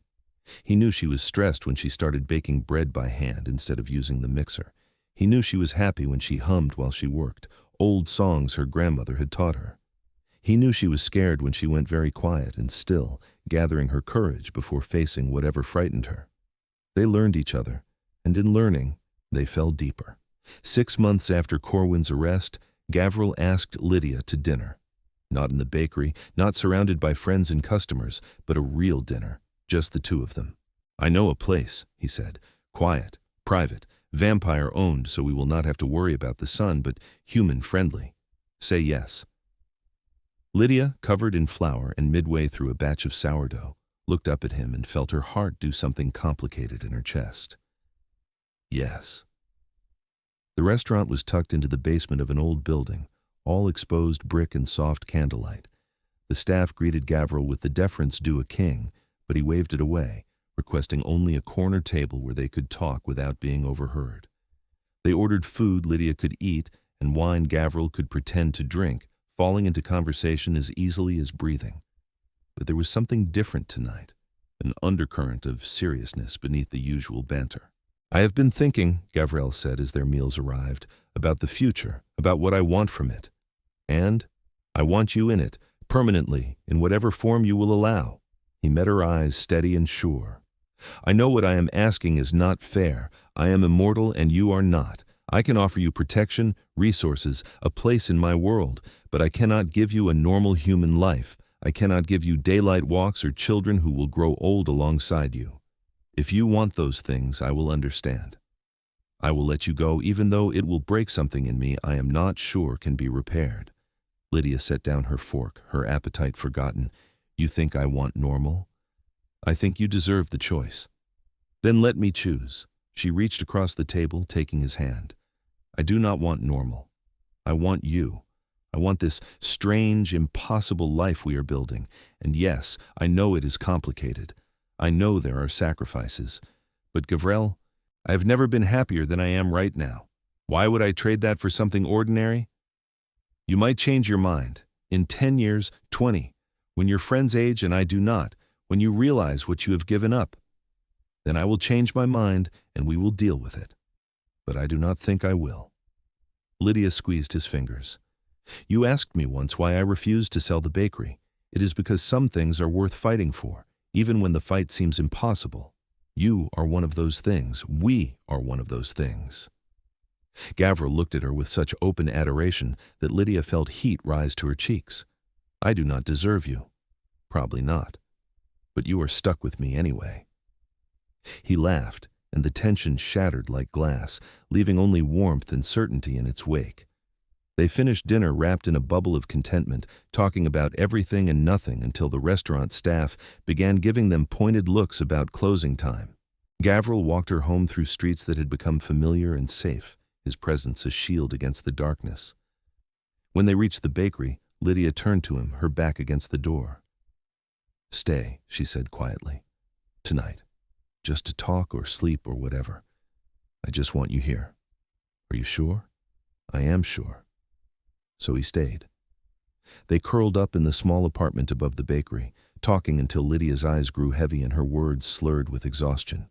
A: He knew she was stressed when she started baking bread by hand instead of using the mixer. He knew she was happy when she hummed while she worked, old songs her grandmother had taught her. He knew she was scared when she went very quiet and still, gathering her courage before facing whatever frightened her. They learned each other, and in learning, they fell deeper. 6 months after Corwin's arrest, Gavril asked Lydia to dinner. Not in the bakery, not surrounded by friends and customers, but a real dinner. Just the two of them. I know a place, he said. Quiet, private, vampire-owned, so we will not have to worry about the sun, but human-friendly. Say yes. Lydia, covered in flour and midway through a batch of sourdough, looked up at him and felt her heart do something complicated in her chest. Yes. The restaurant was tucked into the basement of an old building, all exposed brick and soft candlelight. The staff greeted Gavril with the deference due a king, but he waved it away, requesting only a corner table where they could talk without being overheard. They ordered food Lydia could eat and wine Gavril could pretend to drink, falling into conversation as easily as breathing. But there was something different tonight, an undercurrent of seriousness beneath the usual banter. I have been thinking, Gavril said as their meals arrived, about the future, about what I want from it. And I want you in it, permanently, in whatever form you will allow. He met her eyes steady and sure. I know what I am asking is not fair. I am immortal and you are not. I can offer you protection, resources, a place in my world, but I cannot give you a normal human life. I cannot give you daylight walks or children who will grow old alongside you. If you want those things, I will understand. I will let you go even though it will break something in me I am not sure can be repaired. Lydia set down her fork, her appetite forgotten. You think I want normal? I think you deserve the choice. Then let me choose. She reached across the table, taking his hand. I do not want normal. I want you. I want this strange, impossible life we are building. And yes, I know it is complicated. I know there are sacrifices. But Gavril, I have never been happier than I am right now. Why would I trade that for something ordinary? You might change your mind. In 10 years, 20, when your friends age and I do not, when you realize what you have given up. Then I will change my mind and we will deal with it. But I do not think I will. Lydia squeezed his fingers. You asked me once why I refused to sell the bakery. It is because some things are worth fighting for, even when the fight seems impossible. You are one of those things. We are one of those things. Gavril looked at her with such open adoration that Lydia felt heat rise to her cheeks. I do not deserve you. Probably not. But you are stuck with me anyway. He laughed, and the tension shattered like glass, leaving only warmth and certainty in its wake. They finished dinner wrapped in a bubble of contentment, talking about everything and nothing until the restaurant staff began giving them pointed looks about closing time. Gavril walked her home through streets that had become familiar and safe, his presence a shield against the darkness. When they reached the bakery, Lydia turned to him, her back against the door. Stay, she said quietly. Tonight. Just to talk or sleep or whatever. I just want you here. Are you sure? I am sure. So he stayed. They curled up in the small apartment above the bakery, talking until Lydia's eyes grew heavy and her words slurred with exhaustion.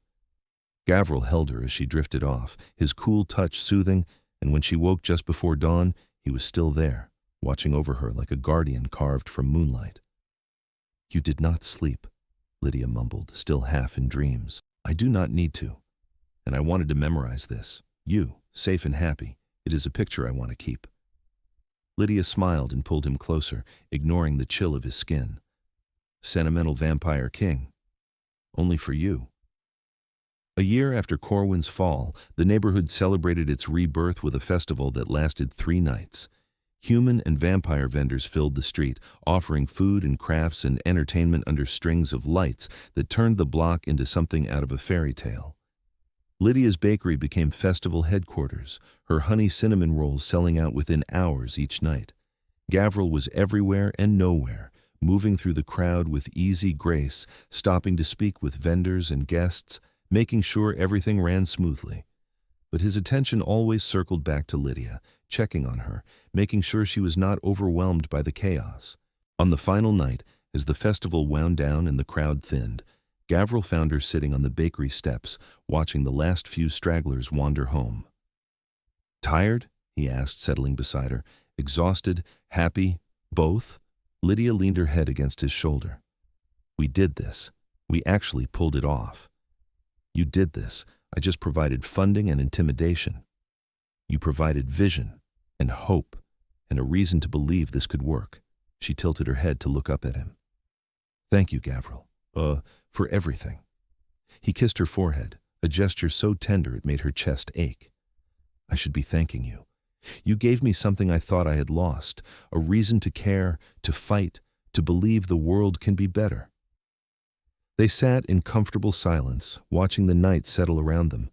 A: Gavril held her as she drifted off, his cool touch soothing, and when she woke just before dawn, he was still there, watching over her like a guardian carved from moonlight. You did not sleep, Lydia mumbled, still half in dreams. I do not need to. And I wanted to memorize this. You, safe and happy. It is a picture I want to keep. Lydia smiled and pulled him closer, ignoring the chill of his skin. Sentimental vampire king. Only for you. A year after Corwin's fall, the neighborhood celebrated its rebirth with a festival that lasted 3 nights. Human and vampire vendors filled the street, offering food and crafts and entertainment under strings of lights that turned the block into something out of a fairy tale. Lydia's bakery became festival headquarters, her honey cinnamon rolls selling out within hours each night. Gavril was everywhere and nowhere, moving through the crowd with easy grace, stopping to speak with vendors and guests, making sure everything ran smoothly. But his attention always circled back to Lydia, checking on her, making sure she was not overwhelmed by the chaos. On the final night, as the festival wound down and the crowd thinned, Gavril found her sitting on the bakery steps, watching the last few stragglers wander home. Tired? He asked, settling beside her. Exhausted? Happy? Both? Lydia leaned her head against his shoulder. We did this. We actually pulled it off. You did this. I just provided funding and intimidation. You provided vision and hope and a reason to believe this could work. She tilted her head to look up at him. Thank you, Gavril. For everything. He kissed her forehead, a gesture so tender it made her chest ache. I should be thanking you. You gave me something I thought I had lost, a reason to care, to fight, to believe the world can be better. They sat in comfortable silence, watching the night settle around them.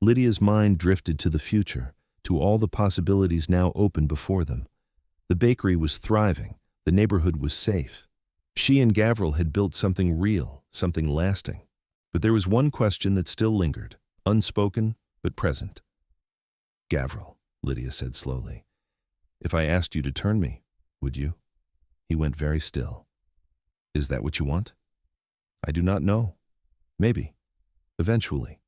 A: Lydia's mind drifted to the future, to all the possibilities now open before them. The bakery was thriving, the neighborhood was safe. She and Gavril had built something real, something lasting. But there was one question that still lingered, unspoken but present. Gavril, Lydia said slowly, if I asked you to turn me, would you? He went very still. Is that what you want? I do not know. Maybe. Eventually.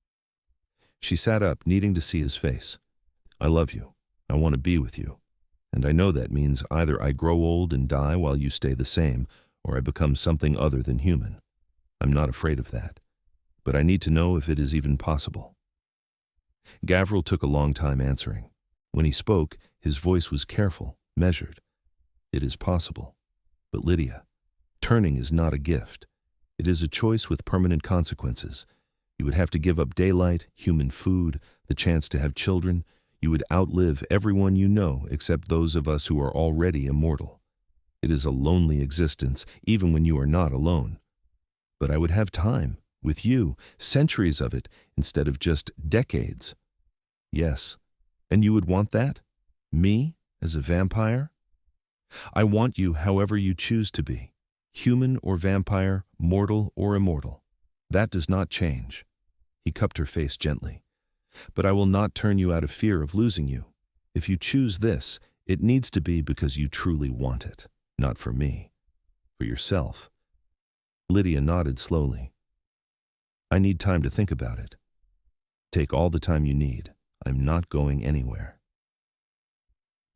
A: She sat up, needing to see his face. I love you. I want to be with you. And I know that means either I grow old and die while you stay the same, or I become something other than human. I'm not afraid of that. But I need to know if it is even possible. Gavril took a long time answering. When he spoke, his voice was careful, measured. It is possible. But Lydia, turning is not a gift. It is a choice with permanent consequences. You would have to give up daylight, human food, the chance to have children. You would outlive everyone you know except those of us who are already immortal. It is a lonely existence, even when you are not alone. But I would have time, with you, centuries of it, instead of just decades. Yes. And you would want that? Me, as a vampire? I want you however you choose to be. Human or vampire, mortal or immortal. That does not change. He cupped her face gently. But I will not turn you out of fear of losing you. If you choose this, it needs to be because you truly want it. Not for me. For yourself. Lydia nodded slowly. I need time to think about it. Take all the time you need. I'm not going anywhere.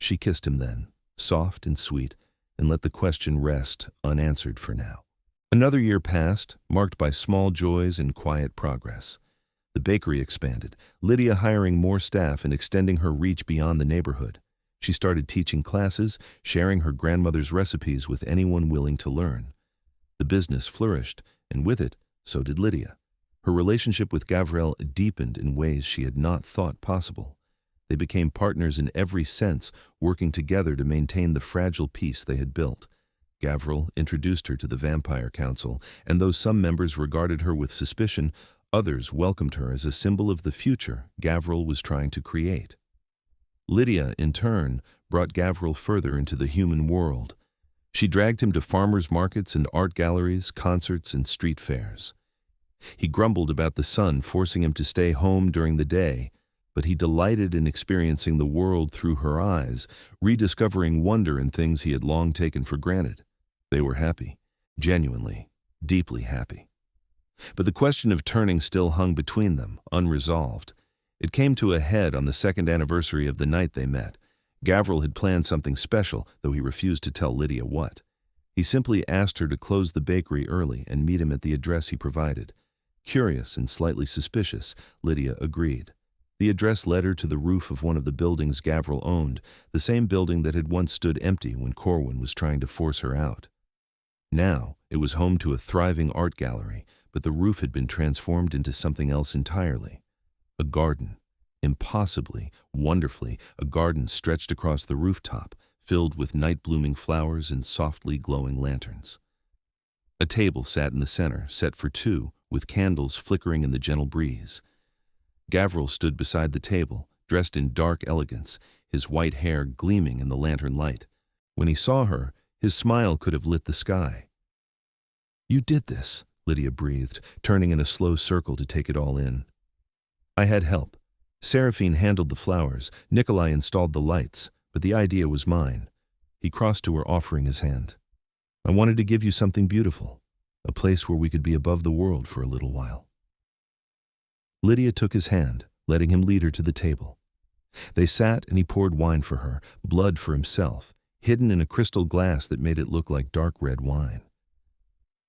A: She kissed him then, soft and sweet, and let the question rest unanswered for now. Another year passed, marked by small joys and quiet progress. The bakery expanded, Lydia hiring more staff and extending her reach beyond the neighborhood. She started teaching classes, sharing her grandmother's recipes with anyone willing to learn. The business flourished, and with it, so did Lydia. Her relationship with Gavril deepened in ways she had not thought possible. They became partners in every sense, working together to maintain the fragile peace they had built. Gavril introduced her to the Vampire Council, and though some members regarded her with suspicion, others welcomed her as a symbol of the future Gavril was trying to create. Lydia, in turn, brought Gavril further into the human world. She dragged him to farmers' markets and art galleries, concerts, and street fairs. He grumbled about the sun forcing him to stay home during the day, but he delighted in experiencing the world through her eyes, rediscovering wonder in things he had long taken for granted. They were happy, genuinely, deeply happy. But the question of turning still hung between them, unresolved. It came to a head on the second anniversary of the night they met. Gavril had planned something special, though he refused to tell Lydia what. He simply asked her to close the bakery early and meet him at the address he provided. Curious and slightly suspicious, Lydia agreed. The address led her to the roof of one of the buildings Gavril owned, the same building that had once stood empty when Corwin was trying to force her out. Now, it was home to a thriving art gallery, but the roof had been transformed into something else entirely. A garden. Impossibly, wonderfully, a garden stretched across the rooftop, filled with night-blooming flowers and softly glowing lanterns. A table sat in the center, set for two, with candles flickering in the gentle breeze. Gavril stood beside the table, dressed in dark elegance, his white hair gleaming in the lantern light. When he saw her, his smile could have lit the sky. "You did this," Lydia breathed, turning in a slow circle to take it all in. "I had help. Seraphine handled the flowers, Nikolai installed the lights, but the idea was mine." He crossed to her, offering his hand. "I wanted to give you something beautiful, a place where we could be above the world for a little while." Lydia took his hand, letting him lead her to the table. They sat and he poured wine for her, blood for himself, hidden in a crystal glass that made it look like dark red wine.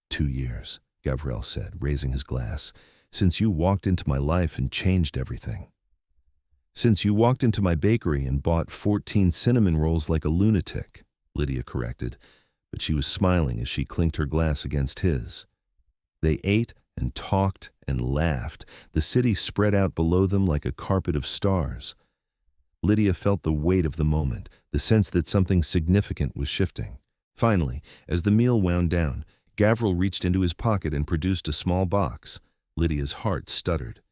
A: 2 years, Gavril said, raising his glass, since you walked into my life and changed everything. Since you walked into my bakery and bought 14 cinnamon rolls like a lunatic, Lydia corrected, but she was smiling as she clinked her glass against his. They ate and talked and laughed. The city spread out below them like a carpet of stars. Lydia felt the weight of the moment, the sense that something significant was shifting. Finally, as the meal wound down, Gavril reached into his pocket and produced a small box. Lydia's heart stuttered.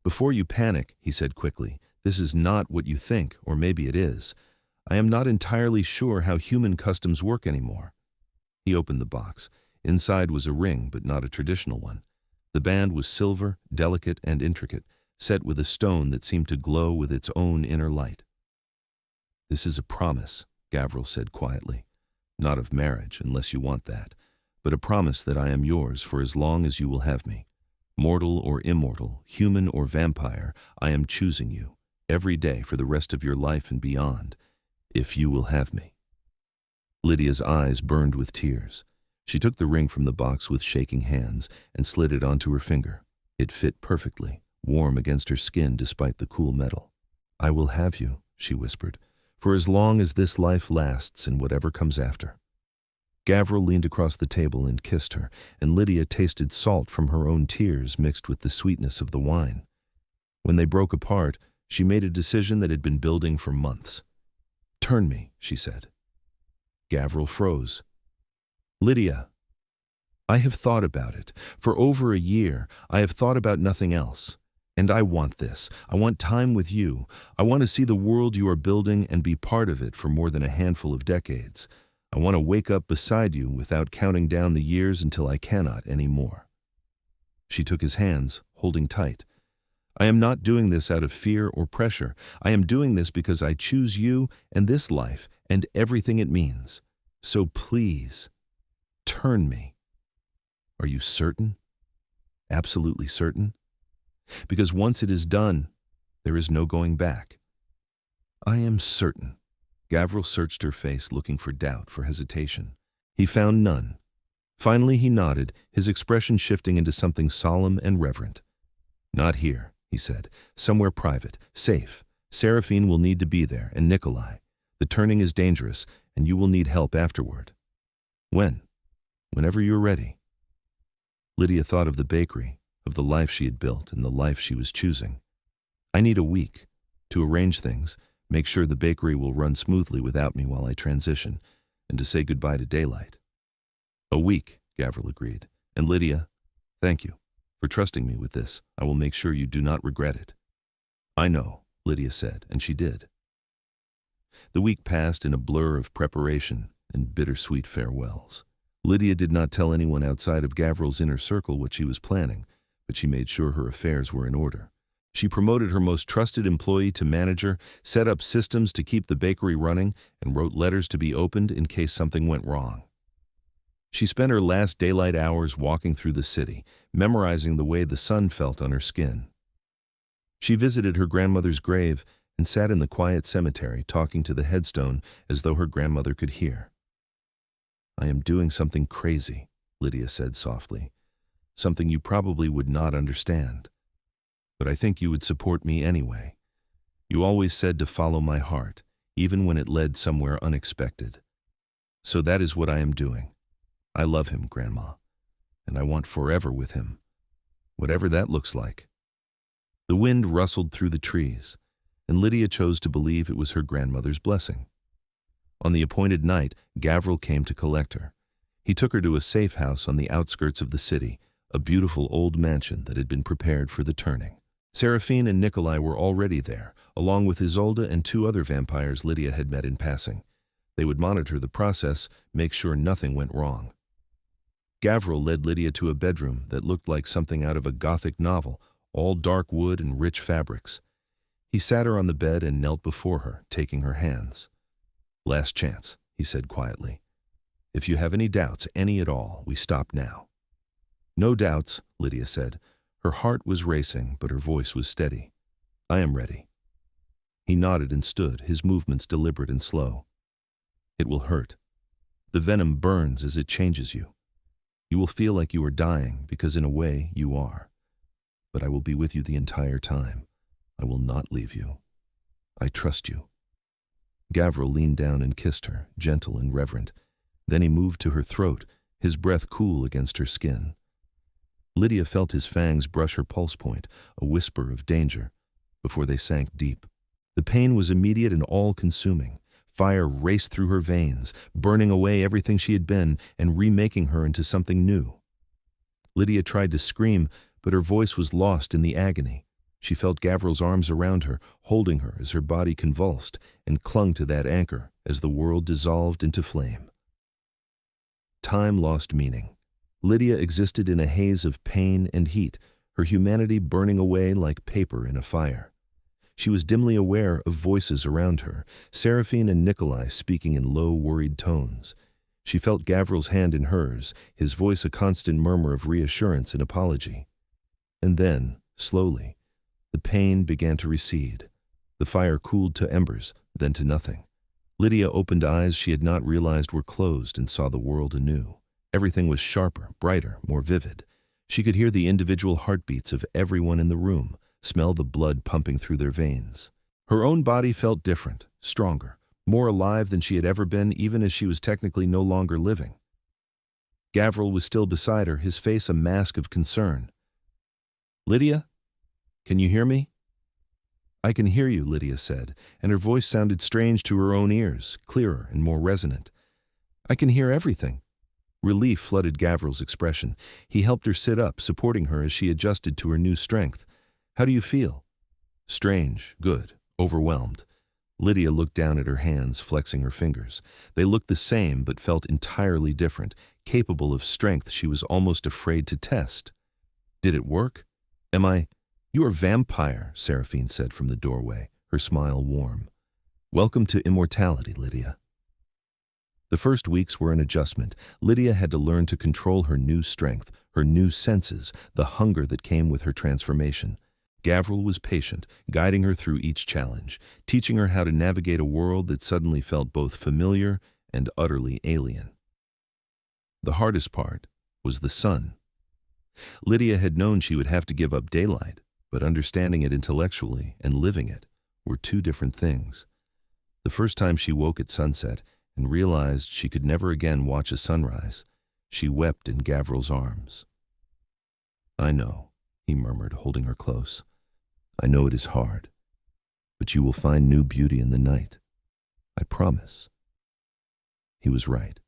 A: "Before you panic," he said quickly, "this is not what you think, or maybe it is. I am not entirely sure how human customs work anymore." He opened the box. Inside was a ring, but not a traditional one. The band was silver, delicate and intricate, set with a stone that seemed to glow with its own inner light. "This is a promise," Gavril said quietly. "Not of marriage, unless you want that, but a promise that I am yours for as long as you will have me. Mortal or immortal, human or vampire, I am choosing you, every day for the rest of your life and beyond, if you will have me." Lydia's eyes burned with tears. She took the ring from the box with shaking hands and slid it onto her finger. It fit perfectly, warm against her skin despite the cool metal. "I will have you," she whispered, "for as long as this life lasts and whatever comes after." Gavril leaned across the table and kissed her, and Lydia tasted salt from her own tears mixed with the sweetness of the wine. When they broke apart, she made a decision that had been building for months. "Turn me," she said. Gavril froze. "Lydia, I have thought about it. For over a year, I have thought about nothing else. And I want this. I want time with you. I want to see the world you are building and be part of it for more than a handful of decades. I want to wake up beside you without counting down the years until I cannot anymore." She took his hands, holding tight. "I am not doing this out of fear or pressure. I am doing this because I choose you and this life and everything it means. So please, turn me." "Are you certain? Absolutely certain? Because once it is done, there is no going back." "I am certain." Gavril searched her face, looking for doubt, for hesitation. He found none. Finally he nodded, his expression shifting into something solemn and reverent. "Not here," he said. "Somewhere private, safe. Seraphine will need to be there, and Nikolai. The turning is dangerous, and you will need help afterward." "When?" "Whenever you're ready." Lydia thought of the bakery, of the life she had built and the life she was choosing. "I need a week to arrange things, make sure the bakery will run smoothly without me while I transition, and to say goodbye to daylight." "A week," Gavril agreed. "And Lydia, thank you for trusting me with this. I will make sure you do not regret it." "I know," Lydia said, and she did. The week passed in a blur of preparation and bittersweet farewells. Lydia did not tell anyone outside of Gavril's inner circle what she was planning, but she made sure her affairs were in order. She promoted her most trusted employee to manager, set up systems to keep the bakery running, and wrote letters to be opened in case something went wrong. She spent her last daylight hours walking through the city, memorizing the way the sun felt on her skin. She visited her grandmother's grave and sat in the quiet cemetery talking to the headstone as though her grandmother could hear. "I am doing something crazy," Lydia said softly. "Something you probably would not understand. But I think you would support me anyway. You always said to follow my heart, even when it led somewhere unexpected. So that is what I am doing. I love him, Grandma, and I want forever with him, whatever that looks like." The wind rustled through the trees, and Lydia chose to believe it was her grandmother's blessing. On the appointed night, Gavril came to collect her. He took her to a safe house on the outskirts of the city, a beautiful old mansion that had been prepared for the turning. Seraphine and Nikolai were already there, along with Isolde and 2 other vampires Lydia had met in passing. They would monitor the process, make sure nothing went wrong. Gavril led Lydia to a bedroom that looked like something out of a Gothic novel, all dark wood and rich fabrics. He sat her on the bed and knelt before her, taking her hands. "Last chance," he said quietly. "If you have any doubts, any at all, we stop now." "No doubts," Lydia said. Her heart was racing, but her voice was steady. "I am ready." He nodded and stood, his movements deliberate and slow. "It will hurt. The venom burns as it changes you. You will feel like you are dying, because in a way you are. But I will be with you the entire time. I will not leave you. I trust you." Gavril leaned down and kissed her, gentle and reverent. Then he moved to her throat, his breath cool against her skin. Lydia felt his fangs brush her pulse point, a whisper of danger, before they sank deep. The pain was immediate and all-consuming. Fire raced through her veins, burning away everything she had been and remaking her into something new. Lydia tried to scream, but her voice was lost in the agony. She felt Gavril's arms around her, holding her as her body convulsed, and clung to that anchor as the world dissolved into flame. Time lost meaning. Lydia existed in a haze of pain and heat, her humanity burning away like paper in a fire. She was dimly aware of voices around her, Seraphine and Nikolai speaking in low, worried tones. She felt Gavril's hand in hers, his voice a constant murmur of reassurance and apology. And then, slowly, the pain began to recede. The fire cooled to embers, then to nothing. Lydia opened eyes she had not realized were closed and saw the world anew. Everything was sharper, brighter, more vivid. She could hear the individual heartbeats of everyone in the room, smell the blood pumping through their veins. Her own body felt different, stronger, more alive than she had ever been, even as she was technically no longer living. Gavril was still beside her, his face a mask of concern. "Lydia, can you hear me?" "I can hear you," Lydia said, and her voice sounded strange to her own ears, clearer and more resonant. "I can hear everything." Relief flooded Gavril's expression. He helped her sit up, supporting her as she adjusted to her new strength. "How do you feel?" "Strange, good, overwhelmed." Lydia looked down at her hands, flexing her fingers. They looked the same but felt entirely different, capable of strength she was almost afraid to test. "Did it work? Am I—" "You are vampire," Seraphine said from the doorway, her smile warm. "Welcome to immortality, Lydia." The first weeks were an adjustment. Lydia had to learn to control her new strength, her new senses, the hunger that came with her transformation. Gavril was patient, guiding her through each challenge, teaching her how to navigate a world that suddenly felt both familiar and utterly alien. The hardest part was the sun. Lydia had known she would have to give up daylight, but understanding it intellectually and living it were two different things. The first time she woke at sunset and realized she could never again watch a sunrise, she wept in Gavril's arms. "I know," he murmured, holding her close. "I know it is hard, but you will find new beauty in the night. I promise." He was right.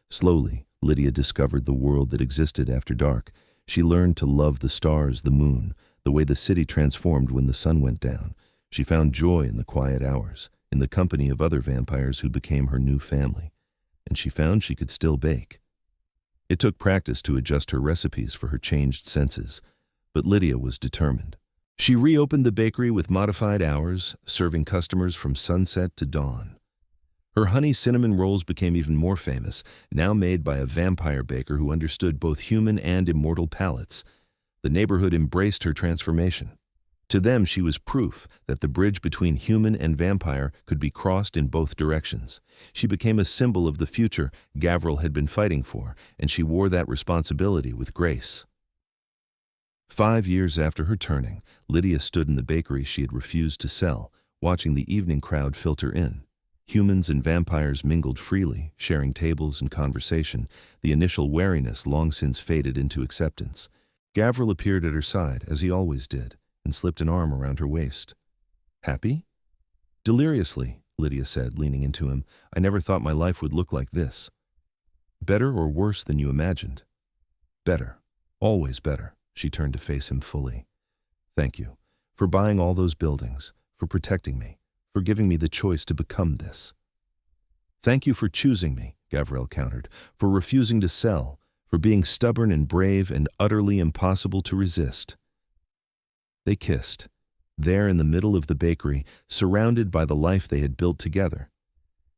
A: Slowly, Lydia discovered the world that existed after dark. She learned to love the stars, the moon, the way the city transformed when the sun went down. She found joy in the quiet hours, in the company of other vampires who became her new family. And she found she could still bake. It took practice to adjust her recipes for her changed senses, but Lydia was determined. She reopened the bakery with modified hours, serving customers from sunset to dawn. Her honey cinnamon rolls became even more famous, now made by a vampire baker who understood both human and immortal palates. The neighborhood embraced her transformation. To them, she was proof that the bridge between human and vampire could be crossed in both directions. She became a symbol of the future Gavril had been fighting for, and she wore that responsibility with grace. 5 years after her turning, Lydia stood in the bakery she had refused to sell, watching the evening crowd filter in. Humans and vampires mingled freely, sharing tables and conversation. The initial wariness long since faded into acceptance. Gavril appeared at her side, as he always did, and slipped an arm around her waist. "Happy?" "Deliriously," Lydia said, leaning into him. "I never thought my life would look like this." "Better or worse than you imagined?" "Better. Always better." She turned to face him fully. "Thank you. For buying all those buildings, for protecting me, for giving me the choice to become this." "Thank you for choosing me," Gavril countered, "for refusing to sell, for being stubborn and brave and utterly impossible to resist." They kissed, there in the middle of the bakery, surrounded by the life they had built together.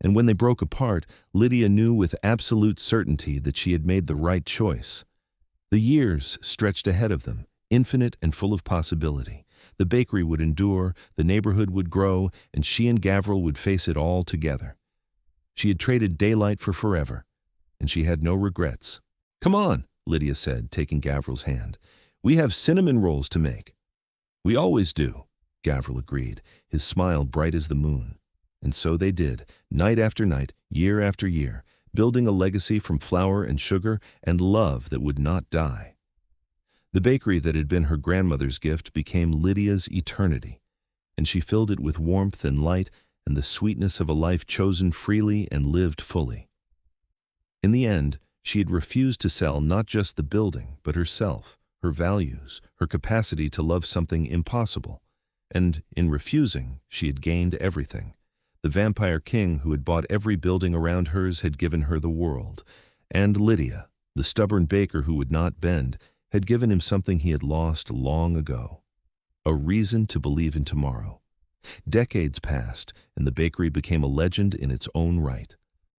A: And when they broke apart, Lydia knew with absolute certainty that she had made the right choice. The years stretched ahead of them, infinite and full of possibility. The bakery would endure, the neighborhood would grow, and she and Gavril would face it all together. She had traded daylight for forever, and she had no regrets. "Come on," Lydia said, taking Gavril's hand. "We have cinnamon rolls to make." "We always do," Gavril agreed, his smile bright as the moon. And so they did, night after night, year after year, building a legacy from flour and sugar and love that would not die. The bakery that had been her grandmother's gift became Lydia's eternity, and she filled it with warmth and light and the sweetness of a life chosen freely and lived fully. In the end, she had refused to sell not just the building, but herself, her values, her capacity to love something impossible. And in refusing, she had gained everything. The vampire king who had bought every building around hers had given her the world. And Lydia, the stubborn baker who would not bend, had given him something he had lost long ago: a reason to believe in tomorrow. Decades passed, and the bakery became a legend in its own right.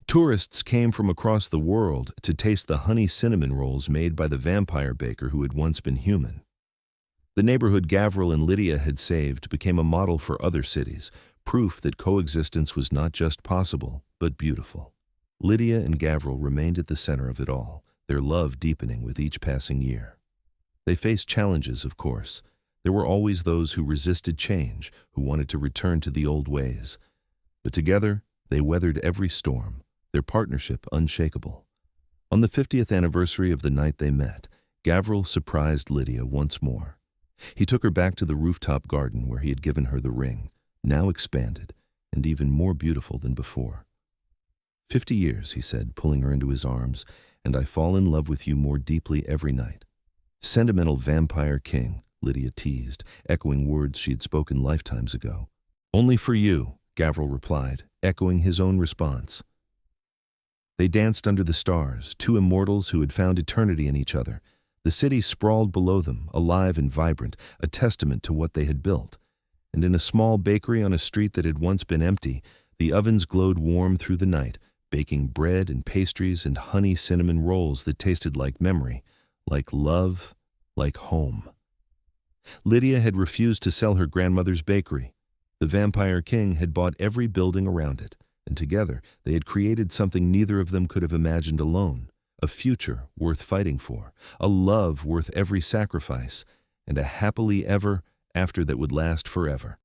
A: Tourists came from across the world to taste the honey cinnamon rolls made by the vampire baker who had once been human. The neighborhood Gavril and Lydia had saved became a model for other cities, proof that coexistence was not just possible, but beautiful. Lydia and Gavril remained at the center of it all, their love deepening with each passing year. They faced challenges, of course. There were always those who resisted change, who wanted to return to the old ways. But together, they weathered every storm, their partnership unshakable. On the 50th anniversary of the night they met, Gavril surprised Lydia once more. He took her back to the rooftop garden where he had given her the ring, now expanded and even more beautiful than before. 50 years, he said, pulling her into his arms, and I fall in love with you more deeply every night. Sentimental vampire king, Lydia teased, echoing words she had spoken lifetimes ago. Only for you, Gavril replied, echoing his own response. They danced under the stars, two immortals who had found eternity in each other. The city sprawled below them, alive and vibrant, a testament to what they had built. And in a small bakery on a street that had once been empty, the ovens glowed warm through the night, baking bread and pastries and honey cinnamon rolls that tasted like memory, like love, like home. Lydia had refused to sell her grandmother's bakery. The vampire king had bought every building around it, and together they had created something neither of them could have imagined alone: a future worth fighting for, a love worth every sacrifice, and a happily ever after that would last forever.